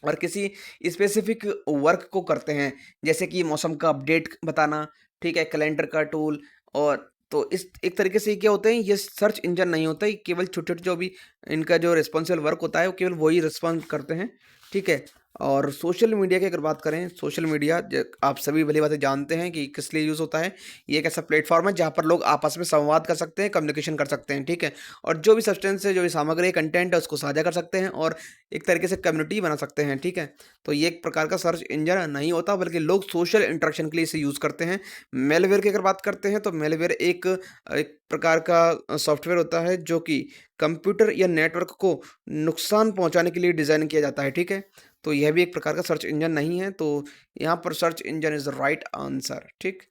और किसी स्पेसिफिक वर्क को करते हैं, जैसे कि मौसम का अपडेट बताना, ठीक है? कैलेंडर का टूल। और तो इस एक तरीके से ये क्या होते हैं? ये सर्च इंजन नहीं होता, ये केवल छोटे-छोटे जो भी इनका जो रिस्पॉन्सिबल वर्क होता है वो केवल वही रिस्पॉन्ड करते हैं, ठीक है? और सोशल मीडिया की अगर बात करें, सोशल मीडिया आप सभी भली बातें जानते हैं कि किस लिए यूज़ होता है। ये एक ऐसा प्लेटफॉर्म है जहाँ पर लोग आपस में संवाद कर सकते हैं, कम्युनिकेशन कर सकते हैं, ठीक है। और जो भी सब्सटेंस है, जो भी सामग्री है, कंटेंट है, उसको साझा कर सकते हैं और एक तरीके से कम्युनिटी बना सकते हैं, ठीक है। तो ये एक प्रकार का सर्च इंजन नहीं होता, बल्कि लोग सोशल इंटरेक्शन के लिए इसे यूज़ करते हैं। मेलवेयर की अगर बात करते हैं तो मेलवेयर एक एक प्रकार का सॉफ्टवेयर होता है जो कि कंप्यूटर या नेटवर्क को नुकसान पहुंचाने के लिए डिज़ाइन किया जाता है, ठीक है। तो यह भी एक प्रकार का सर्च इंजन नहीं है, तो यहाँ पर search engine is the right answer, ठीक।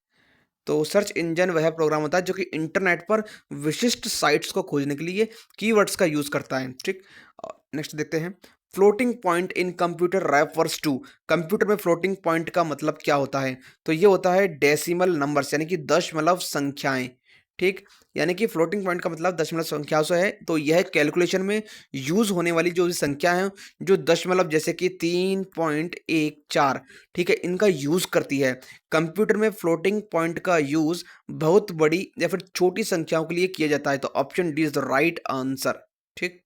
तो सर्च इंजन वह प्रोग्राम होता है जो कि इंटरनेट पर विशिष्ट साइट्स को खोजने के लिए कीवर्ड्स का यूज़ करता है, ठीक। नेक्स्ट देखते हैं, floating point in computer refers to. Computer में फ्लोटिंग पॉइंट का मतलब क्या होता है? तो ये होता है डेसिमल नंबर्स, यानी कि दशमलव संख्याएं, ठीक। यानी कि फ्लोटिंग पॉइंट का मतलब दशमलव संख्याओं से है। तो यह कैलकुलेशन में यूज़ होने वाली जो भी संख्या है, जो दशमलव जैसे कि 3.14, ठीक है, इनका यूज़ करती है। कंप्यूटर में फ्लोटिंग पॉइंट का यूज़ बहुत बड़ी या फिर छोटी संख्याओं के लिए किया जाता है। तो option D is the right answer, ठीक।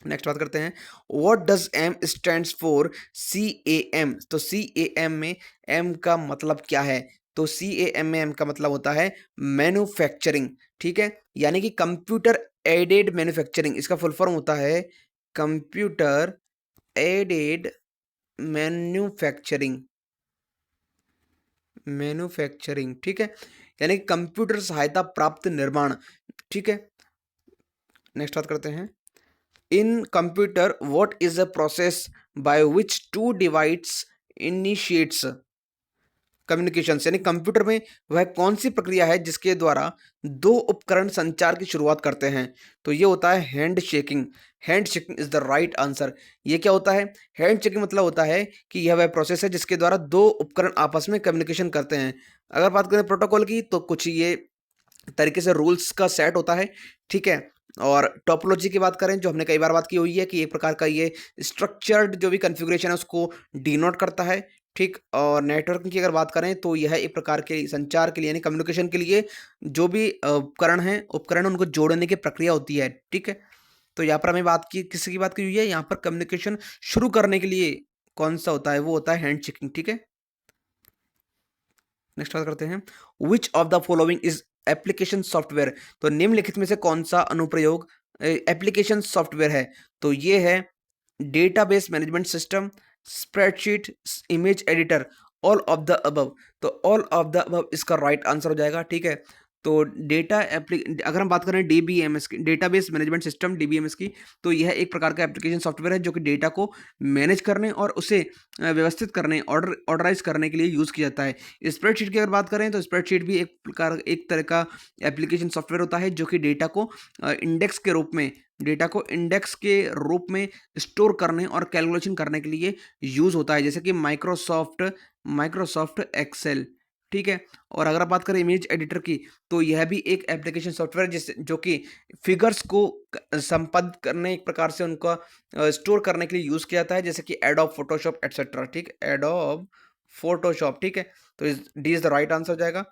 नेक्स्ट बात करते हैं, what does M stands for? CAM। तो CAM में एम का मतलब क्या है? तो CAM में एम का मतलब होता है मैन्युफैक्चरिंग, ठीक है। यानी कि कंप्यूटर एडेड मैन्युफैक्चरिंग, इसका फुल फॉर्म होता है कंप्यूटर एडेड मैन्युफैक्चरिंग, मैन्युफैक्चरिंग, ठीक है। यानी कि कंप्यूटर सहायता प्राप्त निर्माण, ठीक है। नेक्स्ट बात करते हैं, in computer what is the process by which two devices initiates communication, यानी कंप्यूटर में वह कौन सी प्रक्रिया है जिसके द्वारा दो उपकरण संचार की शुरुआत करते हैं? तो ये होता है hand shaking. Hand shaking is the right answer. ये क्या होता है? हैंड शेकिंग मतलब होता है कि यह वह प्रोसेस है जिसके द्वारा दो उपकरण आपस में कम्युनिकेशन करते हैं। अगर बात करें प्रोटोकॉल की, तो कुछ ये तरीके से रूल्स का सेट होता है, ठीक है। और टोपोलॉजी की बात करें, जो हमने कई बार बात की हुई है कि एक प्रकार का ये स्ट्रक्चर्ड जो भी कॉन्फ़िगरेशन है उसको डिनोट करता है, ठीक। और नेटवर्किंग की अगर बात करें तो यह एक प्रकार के संचार के लिए यानी कम्युनिकेशन के लिए जो भी उपकरण उनको जोड़ने की प्रक्रिया होती है, ठीक है। तो यहाँ पर हमें बात की किसकी बात की हुई है? यहाँ पर कम्युनिकेशन शुरू करने के लिए कौन सा होता है? वो होता है हैंडशेकिंग, ठीक है। नेक्स्ट बात करते हैं, which of the following is application software? तो निम्नलिखित में से कौन सा अनुप्रयोग एप्लीकेशन सॉफ्टवेयर है? तो ये है database management system, spreadsheet, image editor, all of the above. तो ऑल ऑफ द अबव इसका राइट आंसर हो जाएगा, ठीक है। तो अगर हम बात करें DBMS की, डेटाबेस मैनेजमेंट सिस्टम, DBMS की, तो यह एक प्रकार का एप्लीकेशन सॉफ्टवेयर है जो कि डेटा को मैनेज करने और उसे व्यवस्थित करने, ऑर्डराइज करने के लिए यूज़ किया जाता है। स्प्रेडशीट की अगर बात करें तो स्प्रेडशीट भी एक तरह का एप्लीकेशन सॉफ्टवेयर होता है जो कि डेटा को इंडेक्स के रूप में स्टोर करने और कैलकुलेशन करने के लिए यूज़ होता है, जैसे कि माइक्रोसॉफ्ट एक्सेल, ठीक है। और अगर आप बात करें इमेज एडिटर की, तो यह भी एक एप्लीकेशन सॉफ्टवेयर जिस जो कि फिगर्स को संपादित करने, एक प्रकार से उनका स्टोर करने के लिए यूज़ किया जाता है, जैसे कि एडोब फोटोशॉप एटसेट्रा, ठीक। एडोब फोटोशॉप, ठीक है। तो D is the right answer हो जाएगा।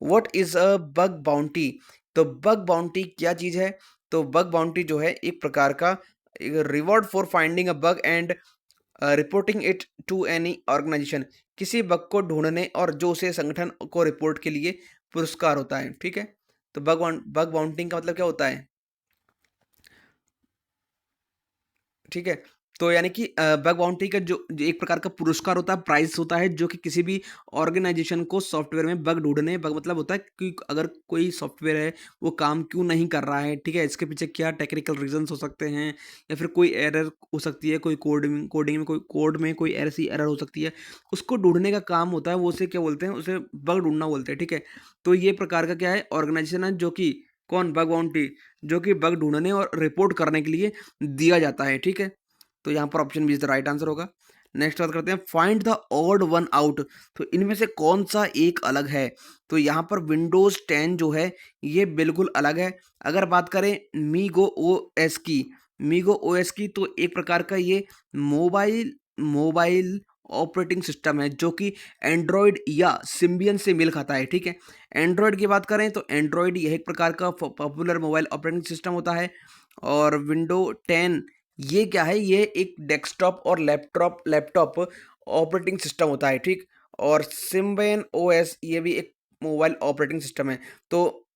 What is a bug bounty? तो बग बाउंटी क्या चीज़ है? तो बग बाउंटी जो है एक प्रकार का reward for finding a bug and reporting it to any organisation. किसी बग को ढूंढने और जो उसे संगठन को रिपोर्ट के लिए पुरस्कार होता है, ठीक है। तो बग बाउंटिंग का मतलब क्या होता है? ठीक है। तो यानी कि बग बाउंटी का जो एक प्रकार का पुरस्कार होता है, प्राइज़ होता है, जो कि किसी भी ऑर्गेनाइज़ेशन को सॉफ्टवेयर में बग ढूँढने, बग मतलब होता है कि अगर कोई सॉफ्टवेयर है, वो काम क्यों नहीं कर रहा है, ठीक है? इसके पीछे क्या टेक्निकल रीज़न्स हो सकते हैं, या फिर कोई एरर हो सकती है, कोई कोडिंग में कोई ऐसी एरर हो सकती है, उसको ढूँढने का काम होता है, वो उसे क्या बोलते हैं? उसे बग ढूँढना बोलते हैं, ठीक है? तो ये प्रकार का क्या है, ऑर्गेनाइज़ेशन है जो कि कौन? बग बाउंटी, जो कि बग ढूँढने और रिपोर्ट करने के लिए दिया जाता है, ठीक है? तो यहाँ पर option B is the right answer होगा। नेक्स्ट बात करते हैं, find the odd one out. तो इनमें से कौन सा एक अलग है? तो यहाँ पर विंडोज़ 10 जो है ये बिल्कुल अलग है। अगर बात करें मीगो ओएस की, तो एक प्रकार का ये मोबाइल मोबाइल ऑपरेटिंग सिस्टम है जो कि एंड्रॉयड या सिम्बियन से मेल खाता है, ठीक है। एंड्रॉयड की बात करें तो एंड्रॉयड यह एक प्रकार का पॉपुलर मोबाइल ऑपरेटिंग सिस्टम होता है। और विंडो 10 ये क्या है, ये एक डेस्कटॉप और लैपटॉप ऑपरेटिंग सिस्टम होता है, ठीक? और सिम्बियन ओएस ये भी एक मोबाइल ऑपरेटिंग सिस्टम है। तो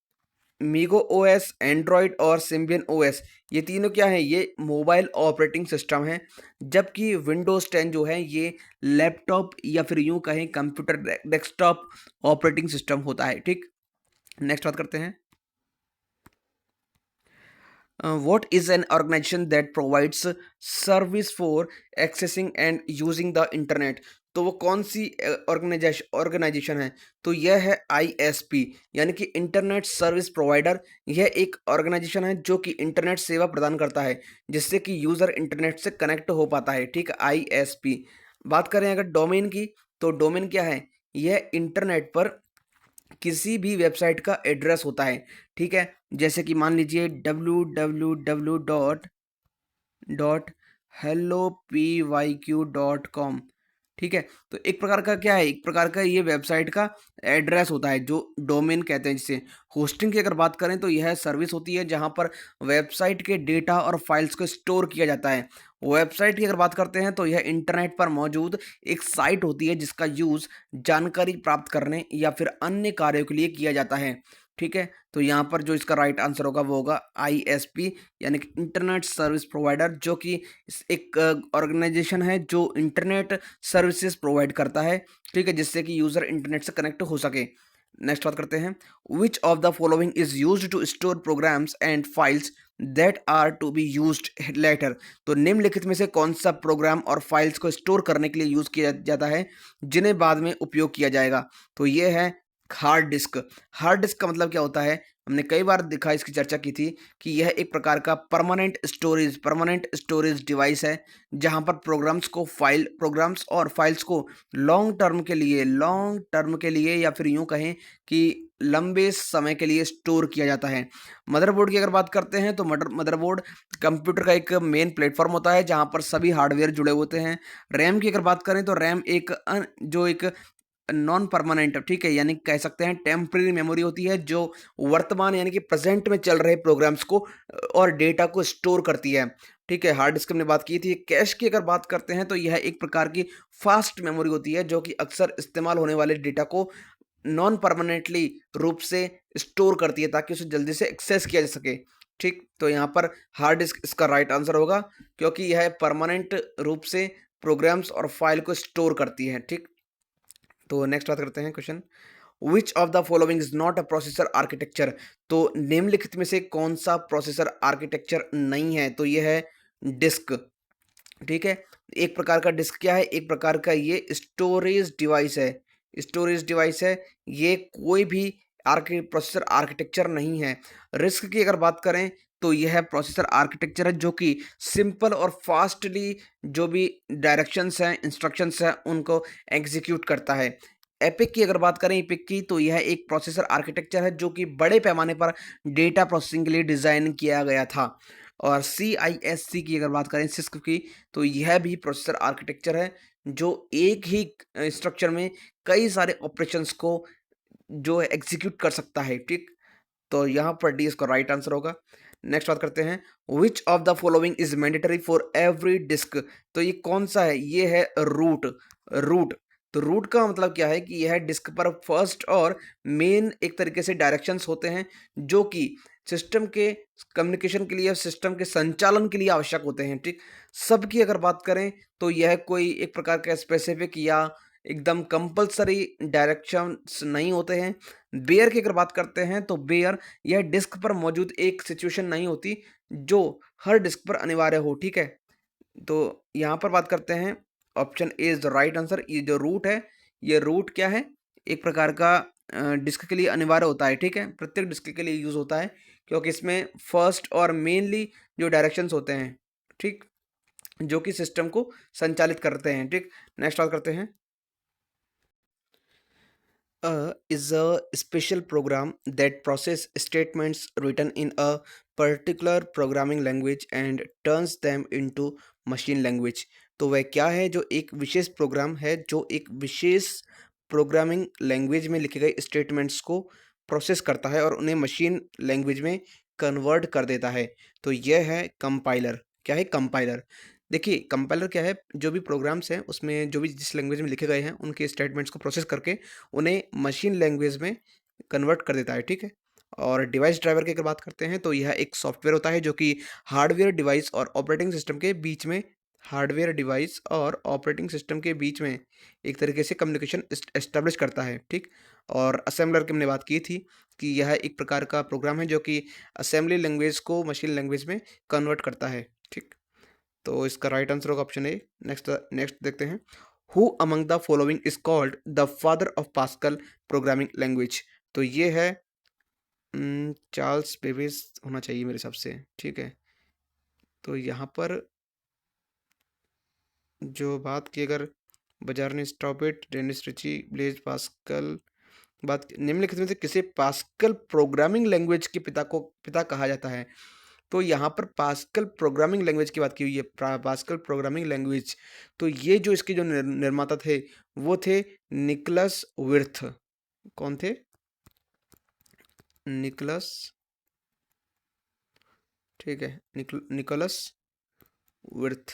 मीगो ओएस, एंड्रॉयड और सिम्बियन ओएस ये तीनों क्या है, ये मोबाइल ऑपरेटिंग सिस्टम है। जबकि विंडोज़ 10 जो है ये लैपटॉप या फिर यूं कहें कंप्यूटर डेस्कटॉप ऑपरेटिंग सिस्टम होता है, ठीक? नेक्स्ट बात करते हैं। What is an organization that provides service for accessing and using the internet? तो वो कौन सी ऑर्गेनाइजेशन है? तो यह है आईएसपी, यानी कि इंटरनेट सर्विस प्रोवाइडर। यह एक ऑर्गेनाइजेशन है जो कि इंटरनेट सेवा प्रदान करता है, जिससे कि यूज़र इंटरनेट से कनेक्ट हो पाता है, ठीक है? आईएसपी। बात करें अगर डोमेन की, तो डोमेन क्या है? यह इंटरनेट पर किसी भी वेबसाइट का एड्रेस होता है, ठीक है? जैसे कि मान लीजिए www.hellopyq.com, ठीक है? तो एक प्रकार का क्या है, एक प्रकार का ये वेबसाइट का एड्रेस होता है जो डोमेन कहते हैं जिसे। होस्टिंग की अगर बात करें तो यह सर्विस होती है जहाँ पर वेबसाइट के डेटा और फाइल्स को स्टोर किया जाता है। वेबसाइट की अगर बात करते हैं तो यह इंटरनेट पर मौजूद एक साइट होती है जिसका यूज़ जानकारी प्राप्त करने या फिर अन्य कार्यों के लिए किया जाता है, ठीक है? तो यहाँ पर जो इसका राइट आंसर होगा वो होगा आईएसपी, यानी कि इंटरनेट सर्विस प्रोवाइडर, जो कि एक ऑर्गेनाइजेशन है जो इंटरनेट सर्विसेज प्रोवाइड करता है, ठीक है? जिससे कि यूज़र इंटरनेट से कनेक्ट हो सके। नेक्स्ट बात करते हैं। Which of the following is used to store programs and files that are to be used later? तो निम्नलिखित में से कौन सा प्रोग्राम और फाइल्स को स्टोर करने के लिए यूज़ किया जाता है जिन्हें बाद में उपयोग किया जाएगा? तो ये है हार्ड डिस्क। हार्ड डिस्क का मतलब क्या होता है? हमने कई बार देखा, इसकी चर्चा की थी कि यह एक प्रकार का परमानेंट स्टोरेज डिवाइस है, जहां पर प्रोग्राम्स और फाइल्स को लॉन्ग टर्म के लिए या फिर यूं कहें कि लंबे समय के लिए स्टोर किया जाता है। मदरबोर्ड की अगर बात करते हैं तो मदरबोर्ड कंप्यूटर का एक मेन प्लेटफॉर्म होता है जहां पर सभी हार्डवेयर जुड़े होते हैं। रैम की अगर बात करें तो रैम जो एक नॉन परमानेंट, ठीक है, यानी कह सकते हैं टेम्परेरी मेमोरी होती है जो वर्तमान यानी कि प्रेजेंट में चल रहे प्रोग्राम्स को और डेटा को स्टोर करती है, ठीक है? हार्ड डिस्क हमने बात की थी। कैश की अगर बात करते हैं तो यह एक प्रकार की फास्ट मेमोरी होती है जो कि अक्सर इस्तेमाल होने वाले डेटा को नॉन परमानेंटली रूप से स्टोर करती है ताकि उसे जल्दी से एक्सेस किया जा सके, ठीक? तो यहाँ पर हार्ड डिस्क इसका राइट आंसर होगा, क्योंकि यह परमानेंट रूप से प्रोग्राम्स और फाइल को स्टोर करती है, ठीक? तो नेक्स्ट बात करते हैं question. Which of the following is not a processor architecture? तो निम्नलिखित में से कौन सा प्रोसेसर आर्किटेक्चर नहीं है? तो ये है डिस्क, ठीक है? एक प्रकार का डिस्क क्या है, एक प्रकार का ये स्टोरेज डिवाइस है। ये कोई भी प्रोसेसर आर्किटेक्चर नहीं है। रिस्क की अगर बात करें तो यह प्रोसेसर आर्किटेक्चर है जो कि सिंपल और फास्टली जो भी डायरेक्शंस हैं, इंस्ट्रक्शंस हैं, उनको एग्जीक्यूट करता है। एपिक की अगर बात करें, एपिक की, तो यह एक प्रोसेसर आर्किटेक्चर है जो कि बड़े पैमाने पर डेटा प्रोसेसिंग के लिए डिज़ाइन किया गया था। और CISC की अगर बात करें, सिस्क की, तो यह भी प्रोसेसर आर्किटेक्चर है जो एक ही स्ट्रक्चर में कई सारे ऑपरेशंस को जो है एग्जीक्यूट कर सकता है, ठीक? तो यहाँ पर डी इसका राइट आंसर होगा। नेक्स्ट बात करते हैं। Which of the following is mandatory for every disc? तो ये कौन सा है? ये है रूट। तो रूट का मतलब क्या है कि यह डिस्क पर फर्स्ट और मेन एक तरीके से डायरेक्शंस होते हैं जो कि सिस्टम के कम्युनिकेशन के लिए, सिस्टम के संचालन के लिए आवश्यक होते हैं, ठीक? सबकी अगर बात करें तो यह कोई एक प्रकार का स्पेसिफिक या एकदम कंपल्सरी डायरेक्शंस नहीं होते हैं। बेयर की अगर बात करते हैं तो बेयर यह डिस्क पर मौजूद एक सिचुएशन नहीं होती जो हर डिस्क पर अनिवार्य हो, ठीक है? तो यहाँ पर बात करते हैं, option A is the right answer. ये जो रूट है, ये रूट क्या है? एक प्रकार का डिस्क के लिए अनिवार्य होता है, ठीक है? प्रत्येक डिस्क के लिए यूज होता है क्योंकि इसमें फर्स्ट और मेनली जो डायरेक्शंस होते हैं, ठीक, जो कि सिस्टम को संचालित करते हैं, ठीक? नेक्स्ट बात करते हैं। Is a special program that process statements written in a particular programming language and turns them into machine language। तो वह क्या है जो एक विशेष प्रोग्राम है जो एक विशेष प्रोग्रामिंग लैंग्वेज में लिखे गए स्टेटमेंट्स को प्रोसेस करता है और उन्हें मशीन लैंग्वेज में कन्वर्ट कर देता है? तो यह है कंपाइलर। क्या है कंपाइलर। देखिए कंपाइलर क्या है, जो भी प्रोग्राम्स हैं उसमें जो भी जिस लैंग्वेज में लिखे गए हैं उनके स्टेटमेंट्स को प्रोसेस करके उन्हें मशीन लैंग्वेज में कन्वर्ट कर देता है, ठीक है। और डिवाइस ड्राइवर की अगर बात करते हैं तो यह एक सॉफ्टवेयर होता है जो कि हार्डवेयर डिवाइस और ऑपरेटिंग सिस्टम के बीच में हार्डवेयर डिवाइस और ऑपरेटिंग सिस्टम के बीच में एक तरीके से कम्युनिकेशन एस्टेब्लिश करता है, ठीक। और असेंबलर की हमने बात की थी कि यह एक प्रकार का प्रोग्राम है जो कि असेंबली लैंग्वेज को मशीन लैंग्वेज में कन्वर्ट करता है, ठीक। तो इसका राइट आंसर होगा ऑप्शन ए। नेक्स्ट नेक्स्ट देखते हैं। Who among the following is called the father of pascal programming language. तो ये है चार्ल्स बेबेज होना चाहिए मेरे हिसाब से, ठीक है। तो यहाँ पर जो बात की अगर बाजार ने स्टॉपेट, डेनिस रिची, ब्लेज पास्कल, बात निम्नलिखित में से किसे पास्कल प्रोग्रामिंग लैंग्वेज के पिता कहा जाता है। तो यहाँ पर पास्कल प्रोग्रामिंग लैंग्वेज की बात की हुई है, पास्कल प्रोग्रामिंग लैंग्वेज। तो ये जो इसके जो निर्माता थे वो थे निकलस विर्थ। कौन थे? निकलस, ठीक है, निकोलस विर्थ,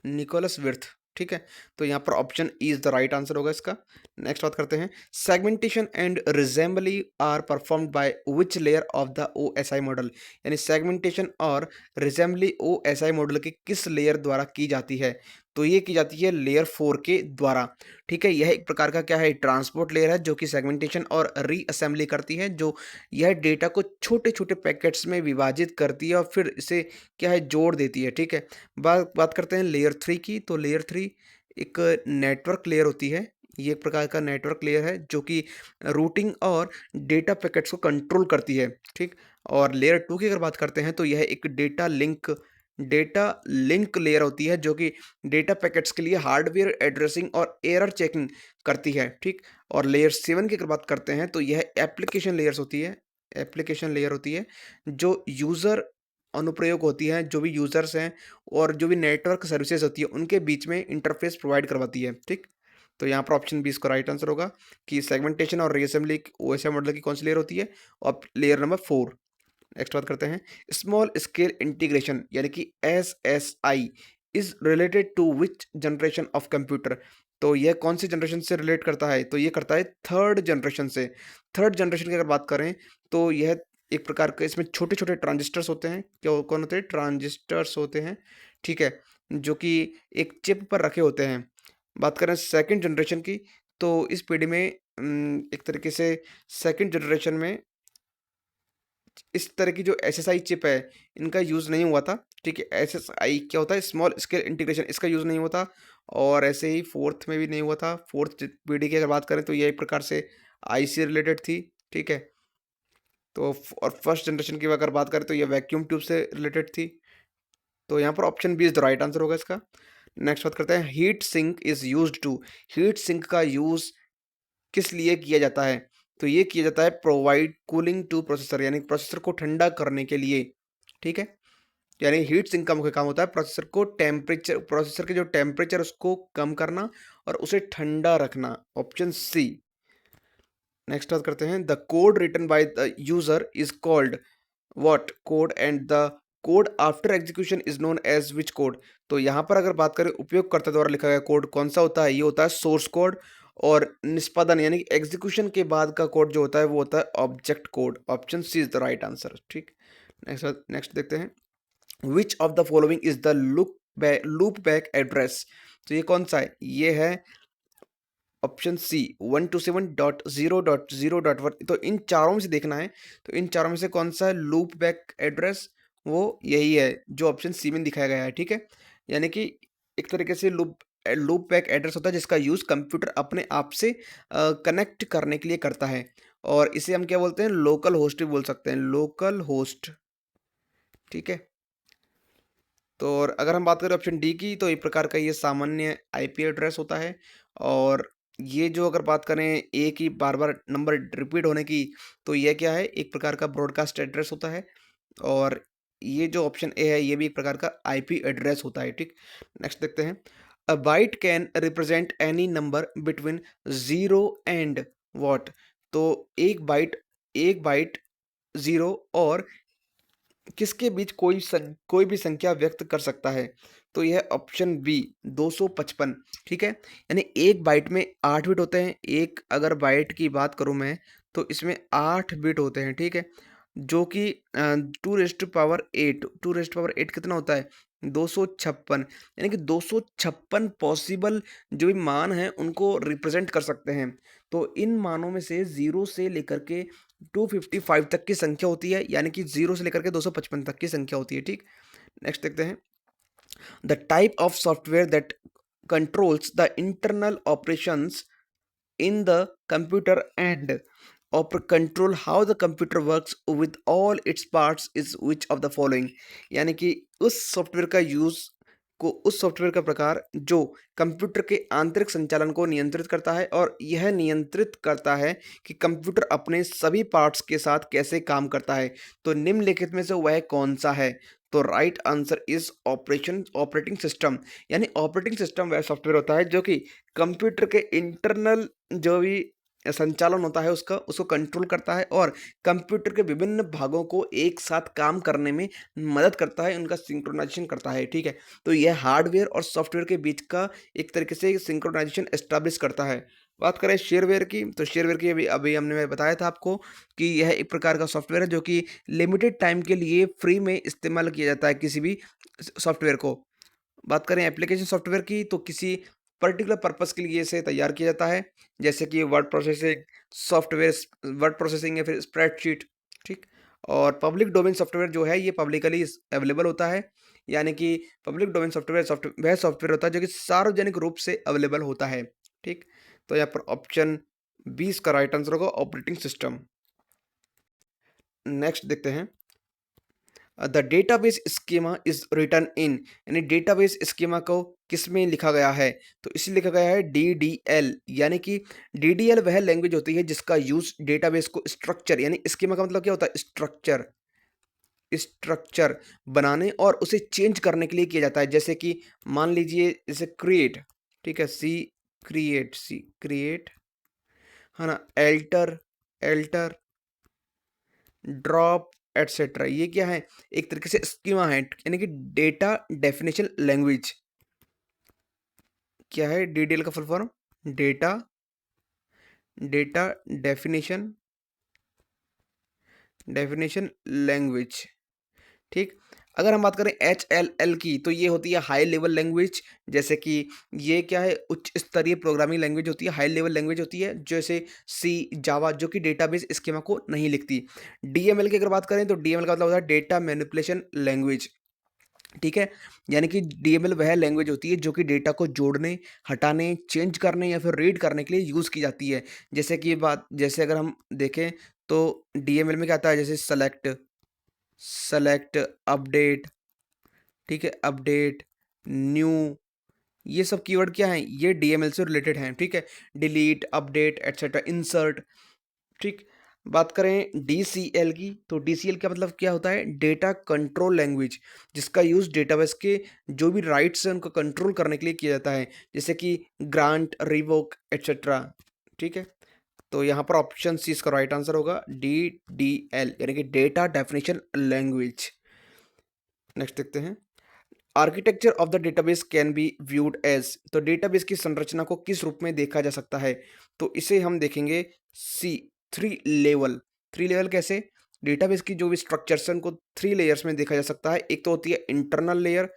निकोलस विर्थ, ठीक है। तो यहाँ पर option E is the right answer होगा इसका। नेक्स्ट बात करते हैं। Segmentation and reassembly are performed by which layer of the OSI model. यानी सेगमेंटेशन और रिजेंबली ओएसआई मॉडल की किस लेयर द्वारा की जाती है। तो ये की जाती है लेयर 4 के द्वारा, ठीक है। यह एक प्रकार का क्या है, ट्रांसपोर्ट लेयर है जो कि सेगमेंटेशन और रीअसेंबली करती है, जो यह डेटा को छोटे छोटे पैकेट्स में विभाजित करती है और फिर इसे क्या है जोड़ देती है, ठीक है। बात बात करते हैं लेयर 3 की। तो लेयर 3 एक नेटवर्क लेयर होती है। ये एक प्रकार का नेटवर्क लेयर है जो कि रूटिंग और डेटा पैकेट्स को कंट्रोल करती है, ठीक। और लेयर 2 की अगर बात करते हैं तो यह एक डेटा लिंक लेयर होती है जो कि डेटा पैकेट्स के लिए हार्डवेयर एड्रेसिंग और एरर चेकिंग करती है, ठीक। और लेयर 7 की अगर बात करते हैं तो यह एप्लीकेशन लेयर होती है जो यूज़र अनुप्रयोग होती हैं, जो भी यूज़र्स हैं और जो भी नेटवर्क सर्विसेज होती है उनके बीच में इंटरफेस प्रोवाइड करवाती है, ठीक। तो यहाँ पर ऑप्शन बी इसका राइट आंसर होगा कि सेगमेंटेशन और रीअसेंबली ओएसआई मॉडल की कौन सी लेयर होती है, और लेयर नंबर 4। नेक्स्ट बात करते हैं। स्मॉल स्केल इंटीग्रेशन यानी कि SSI is related to which generation of computer. तो यह कौन सी जनरेशन से रिलेट करता है, तो ये करता है थर्ड जनरेशन से। थर्ड जनरेशन की अगर बात करें तो यह एक प्रकार का, इसमें छोटे छोटे ट्रांजिस्टर्स होते हैं। क्या कौन होते हैं? ट्रांजिस्टर्स होते हैं, ठीक है, जो कि एक चिप पर रखे होते हैं। बात करें सेकंड जनरेशन की, तो इस पीढ़ी में एक तरीके से सेकंड जनरेशन में इस तरह की जो एसएसआई चिप है इनका यूज़ नहीं हुआ था, ठीक है। एसएसआई क्या होता है? स्मॉल स्केल इंटीग्रेशन, इसका यूज़ नहीं हुआ था। और ऐसे ही फोर्थ में भी नहीं हुआ था। फोर्थ पीढ़ी की अगर बात करें तो ये एक प्रकार से आई से रिलेटेड थी, ठीक है। तो और फर्स्ट जनरेशन की अगर बात करें तो ये वैक्यूम ट्यूब से रिलेटेड थी। तो यहाँ पर option B is the right answer होगा इसका। नेक्स्ट बात करते हैं। Heat sink is used to. Heat sink का यूज़ किस लिए किया जाता है? तो ये किया जाता है प्रोवाइड कूलिंग टू प्रोसेसर, यानी प्रोसेसर को ठंडा करने के लिए, ठीक है। यानी हीट सिंक का मुख्य काम होता है प्रोसेसर के जो टेम्परेचर उसको कम करना और उसे ठंडा रखना। Option C. नेक्स्ट बात करते हैं। The code written by the user is called what code and the code after execution is known as which code. तो यहाँ पर अगर बात करें उपयोगकर्ता द्वारा लिखा गया कोड कौन सा होता है, ये होता है सोर्स कोड। और निष्पादन यानी कि एग्जीक्यूशन के बाद का कोड जो होता है वो होता है object code. Option C is the right answer, ठीक। नेक्स्ट देखते हैं। Which of the following is the loop back address. तो ये कौन सा है? ये है ऑप्शन सी 127.0.0.1। तो इन चारों में से देखना है, तो इन चारों में से कौन सा है लूप बैक एड्रेस? वो यही है जो ऑप्शन सी में दिखाया गया है, ठीक है। यानी कि एक तरीके से लूप बैक एड्रेस होता है जिसका यूज़ कंप्यूटर अपने आप से कनेक्ट करने के लिए करता है। और इसे हम क्या बोलते हैं? लोकल होस्ट भी बोल सकते हैं, लोकल होस्ट, ठीक है। तो और अगर हम बात करें ऑप्शन डी की, तो एक प्रकार का ये सामान्य आईपी एड्रेस होता है। और ये जो अगर बात करें एक ही बार बार नंबर रिपीट होने की, तो यह क्या है? एक प्रकार का ब्रॉडकास्ट एड्रेस होता है। और ये जो ऑप्शन ए है ये भी एक प्रकार का आईपी एड्रेस होता है, ठीक। नेक्स्ट देखते हैं। A byte can represent any number between zero and what. तो एक बाइट जीरो और किसके बीच कोई भी संख्या व्यक्त कर सकता है? तो यह ऑप्शन बी 255, ठीक है? यानी एक बाइट में 8 बिट होते हैं। एक अगर बाइट की बात करूँ मैं, तो इसमें 8 बिट होते हैं, ठीक है? जो कि 2 रेज़ टू पावर 8 कितना होता है? 256, यानी कि 256 पॉसिबल जो भी मान हैं, उनको रिप्रेज़ेंट कर सकते हैं। तो इन मानों में से 0 से लेकर के 255 तक की संख्या होती है, यानी कि 0 से लेकर के 255 तक की संख्या होती है, ठीक? नेक्स्ट देखते हैं। The type of software that controls the internal operations in the computer and control how the computer works with all its parts is which of the following, यानी कि उस सॉफ्टवेयर का प्रकार जो कंप्यूटर के आंतरिक संचालन को नियंत्रित करता है और यह नियंत्रित करता है कि कंप्यूटर अपने सभी पार्ट्स के साथ कैसे काम करता है। तो निम्नलिखित में से वह कौन सा है? तो right answer is operating system. यानी ऑपरेटिंग सिस्टम वह सॉफ्टवेयर होता है जो कि कंप्यूटर के इंटरनल जो भी संचालन होता है उसको कंट्रोल करता है और कंप्यूटर के विभिन्न भागों को एक साथ काम करने में मदद करता है, उनका सिंक्रोनाइजेशन करता है, ठीक है? तो यह हार्डवेयर और सॉफ्टवेयर के बीच का एक तरीके से सिंक्रोनाइजेशन एस्टैब्लिश करता है। बात करें शेयरवेयर की, तो शेयरवेयर की अभी अभी हमने मैं बताया था आपको कि यह एक प्रकार का सॉफ्टवेयर है जो कि लिमिटेड टाइम के लिए फ्री में इस्तेमाल किया जाता है किसी भी सॉफ्टवेयर को। बात करें एप्लीकेशन सॉफ्टवेयर की, तो किसी पर्टिकुलर पर्पस के लिए इसे तैयार किया जाता है, जैसे कि वर्ड प्रोसेसिंग या फिर स्प्रेडशीट, ठीक? और पब्लिक डोमेन सॉफ्टवेयर जो है ये पब्लिकली अवेलेबल होता है, यानी कि पब्लिक डोमेन वह सॉफ्टवेयर होता है जो कि सार्वजनिक रूप से अवेलेबल होता है, ठीक? तो यहाँ पर ऑप्शन 20 का राइट आंसर होगा ऑपरेटिंग सिस्टम। नेक्स्ट देखते हैं। The database schema is written in, यानी डेटाबेस स्कीमा को किस में लिखा गया है? तो इसे लिखा गया है डीडीएल, यानी कि डीडीएल वह लैंग्वेज होती है जिसका यूज डेटाबेस को स्ट्रक्चर, यानी स्कीमा का मतलब क्या होता है? स्ट्रक्चर, स्ट्रक्चर बनाने और उसे चेंज करने के लिए किया जाता है। जैसे कि मान लीजिए जैसे क्रिएट, ठीक है? सी क्रिएट, है ना? एल्टर, एल्टर, ड्रॉप एटसेट्रा, ये क्या है? एक तरीके से स्कीमा है, यानी कि डेटा डेफिनेशन लैंग्वेज। क्या है डीडीएल का full form? Data data definition definition language, ठीक? अगर हम बात करें एचएलएल की, तो ये होती है हाई लेवल लैंग्वेज। जैसे कि ये क्या है? उच्च स्तरीय प्रोग्रामिंग लैंग्वेज होती है, हाई लेवल लैंग्वेज होती है, जैसे सी, जावा, जो कि डेटाबेस स्कीमा को नहीं लिखती। डीएमएल की अगर बात करें, तो डीएमएल का मतलब होता है डेटा मैनिपुलेशन लैंग्वेज, ठीक है? यानी कि डीएमएल वह लैंग्वेज होती है जो कि डेटा को जोड़ने, हटाने, चेंज करने या फिर रीड करने के लिए यूज़ की जाती है। जैसे अगर हम देखें, तो डीएमएल में क्या आता है? जैसे सेलेक्ट, अपडेट, ठीक है? अपडेट, न्यू, ये सब कीवर्ड क्या हैं? ये डीएमएल से रिलेटेड हैं, ठीक है? डिलीट, अपडेट एटसेट्रा, इंसर्ट, ठीक? बात करें डीसीएल की, तो डीसीएल का मतलब क्या होता है? डेटा कंट्रोल लैंग्वेज, जिसका यूज़ डेटाबेस के जो भी राइट्स हैं उनको कंट्रोल करने के लिए किया जाता है, जैसे कि ग्रांट, रिवोक एटसेट्रा, ठीक है? तो यहाँ पर ऑप्शन सी इसका राइट आंसर होगा डीडीएल, यानी कि डेटा डेफिनेशन लैंग्वेज। नेक्स्ट देखते हैं। Architecture of the database can be viewed as, तो डेटाबेस की संरचना को किस रूप में देखा जा सकता है? तो इसे हम देखेंगे सी, थ्री लेवल। थ्री लेवल कैसे? डेटाबेस की जो भी स्ट्रक्चर्स हैं उनको थ्री लेयर्स में देखा जा सकता है। एक तो होती है इंटरनल लेयर,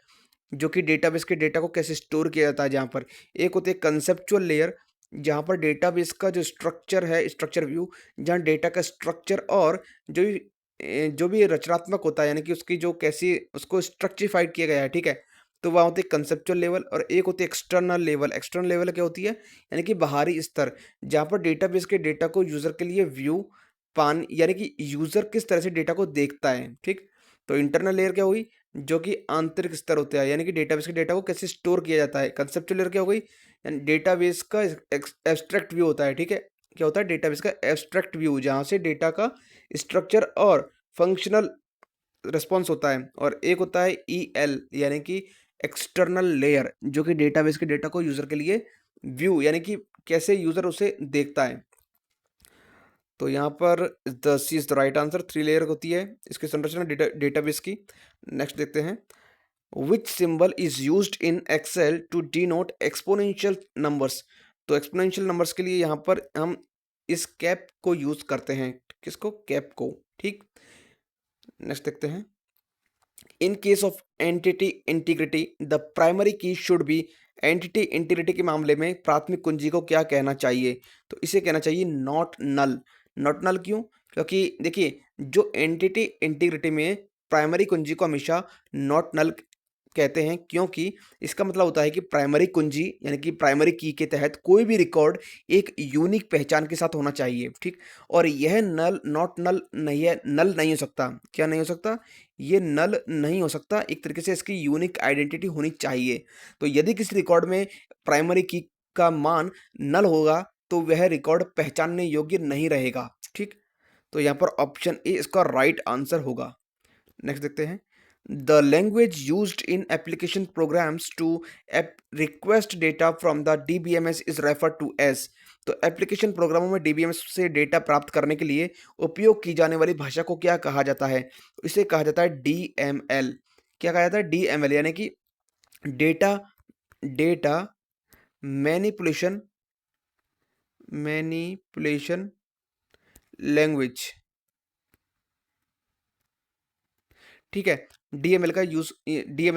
जो कि डेटाबेस के डेटा को कैसे स्टोर किया जाता है जहाँ पर। एक होती है कंसेप्चुअल लेयर, जहाँ पर डेटाबेस का जो स्ट्रक्चर है, स्ट्रक्चर व्यू, जहाँ डेटा का स्ट्रक्चर और जो भी रचनात्मक होता है, यानी कि उसकी जो कैसी उसको स्ट्रक्चरिफाइड किया गया है, ठीक है? तो वहाँ होती है कंसेप्चुअल लेवल, और एक होती है एक्सटर्नल लेवल। एक्सटर्नल लेवल क्या होती है? यानी कि बाहरी स्तर, जहाँ पर डेटाबेस के डेटा को यूज़र के लिए व्यू पान, यानी कि यूज़र किस तरह से डेटा को देखता है, ठीक? तो इंटरनल लेयर क्या हुई? जो कि आंतरिक स्तर होता है, यानी कि डेटाबेस के डेटा को कैसे स्टोर किया जाता है। कंसेप्चुअल लेयर क्या हो गई? यानी डेटाबेस का एब्स्ट्रैक्ट व्यू होता है, ठीक है? क्या होता है? डेटाबेस का एब्स्ट्रैक्ट व्यू, जहाँ से डेटा का स्ट्रक्चर और फंक्शनल रिस्पॉन्स होता है। और एक होता है ईएल, यानी कि एक्सटर्नल लेयर, जो कि डेटाबेस के डेटा को यूज़र के लिए व्यू, यानी कि कैसे यूज़र उसे देखता है। तो यहाँ पर the C is the right answer. 3 layer होती है इसकी संरचना डेटाबेस की। नेक्स्ट देखते हैं, which symbol is used in Excel to denote exponential numbers. तो एक्सपोनेंशियल नंबर्स के लिए यहाँ पर हम इस कैप को यूज़ करते हैं। किसको? कैप को। ठीक। नेक्स्ट देखते हैं, in case of entity integrity the primary की शुड बी। एंटिटी इंटीग्रिटी के मामले में प्राथमिक कुंजी को क्या कहना चाहिए? तो इसे कहना चाहिए नॉट नल। नॉट नल क्यों? क्योंकि देखिए, जो एंटिटी इंटीग्रिटी में प्राइमरी कुंजी को हमेशा नॉट नल कहते हैं, क्योंकि इसका मतलब होता है कि प्राइमरी कुंजी यानी कि प्राइमरी की के तहत कोई भी रिकॉर्ड एक यूनिक पहचान के साथ होना चाहिए। ठीक। और यह नल नॉट नल नहीं है, नल नहीं हो सकता। क्या नहीं हो सकता? ये नल नहीं हो सकता। एक तरीके से इसकी यूनिक आइडेंटिटी होनी चाहिए। तो यदि किसी रिकॉर्ड में प्राइमरी की का मान नल होगा तो वह रिकॉर्ड पहचानने योग्य नहीं रहेगा। ठीक। तो यहाँ पर ऑप्शन ए इसका राइट आंसर होगा। नेक्स्ट देखते हैं, the language used in application programs to request data from the DBMS is refer to as. तो एप्लीकेशन प्रोग्रामों में डीबीएमएस से डेटा प्राप्त करने के लिए उपयोग की जाने वाली भाषा को क्या कहा जाता है? तो इसे कहा जाता है डीएमएल। क्या कहा जाता है? डीएमएल, यानी कि data data manipulation manipulation language. ठीक है। डीएमएल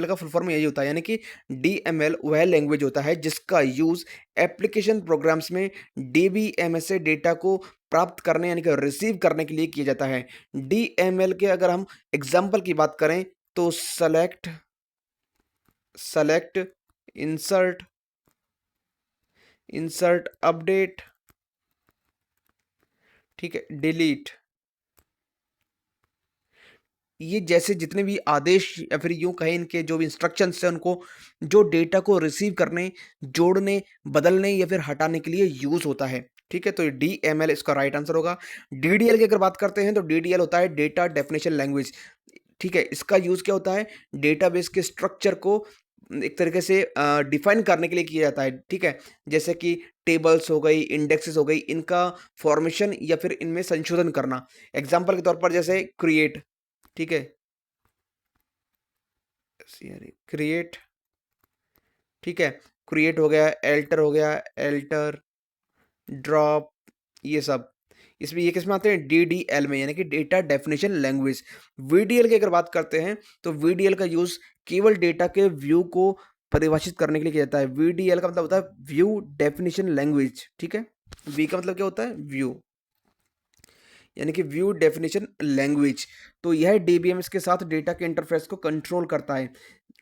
का फुल फॉर्म यही होता है, यानी कि डीएमएल वह लैंग्वेज होता है जिसका यूज एप्लीकेशन प्रोग्राम्स में डीबीएमएस से डेटा को प्राप्त करने यानी कि रिसीव करने के लिए किया जाता है। डीएमएल के अगर हम एग्जांपल की बात करें तो select select insert insert update, ठीक है, डिलीट, ये जैसे जितने भी आदेश या फिर यूं कहें इनके जो भी इंस्ट्रक्शंस हैं उनको जो डेटा को रिसीव करने, जोड़ने, बदलने या फिर हटाने के लिए यूज होता है। ठीक है। तो डीएमएल इसका राइट आंसर होगा। डीडीएल की अगर बात करते हैं तो डीडीएल होता है डेटा डेफिनेशन लैंग्वेज। ठीक है। इसका यूज क्या होता है? डेटाबेस के स्ट्रक्चर को एक तरीके से डिफाइन करने के लिए किया जाता है। ठीक है। जैसे कि टेबल्स हो गई, इंडेक्सेस हो गई, इनका फॉर्मेशन या फिर इनमें संशोधन करना। एग्जाम्पल के तौर पर जैसे क्रिएट। ठीक है, क्रिएट। ठीक है, क्रिएट हो गया, एल्टर हो गया, एल्टर, ड्रॉप, ये सब इसमें ये किसमें आते हैं? डीडीएल में, यानी कि डेटा डेफिनेशन लैंग्वेज। वीडीएल की अगर बात करते हैं तो वीडीएल का यूज केवल डेटा के व्यू को परिभाषित करने के लिए किया जाता है। वीडीएल का मतलब होता है व्यू डेफिनेशन लैंग्वेज। ठीक है। वी का मतलब क्या होता है? व्यू, यानी कि व्यू डेफिनेशन लैंग्वेज। तो यह डीबीएमएस के साथ डेटा के इंटरफेस को कंट्रोल करता है।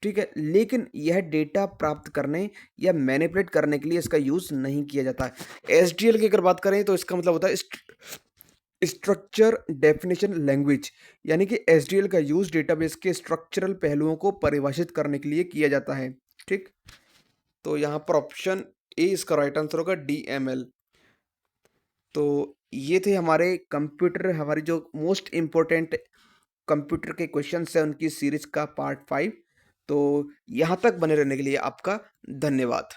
ठीक है। लेकिन यह डेटा प्राप्त करने या मैनिपुलेट करने के लिए इसका यूज नहीं किया जाता है। एसडीएल की अगर बात करें तो इसका मतलब होता है स्ट्रक्चर डेफिनेशन लैंग्वेज, यानी कि एसडीएल का यूज डेटाबेस के स्ट्रक्चरल पहलुओं को परिभाषित करने के लिए किया जाता है। ठीक। तो यहाँ पर ऑप्शन ए इसका राइट आंसर होगा, डीएमएल। तो ये थे हमारे कंप्यूटर, हमारी जो मोस्ट इम्पोर्टेंट कंप्यूटर के क्वेश्चंस हैं उनकी सीरीज का पार्ट 5। तो यहाँ तक बने रहने के लिए आपका धन्यवाद।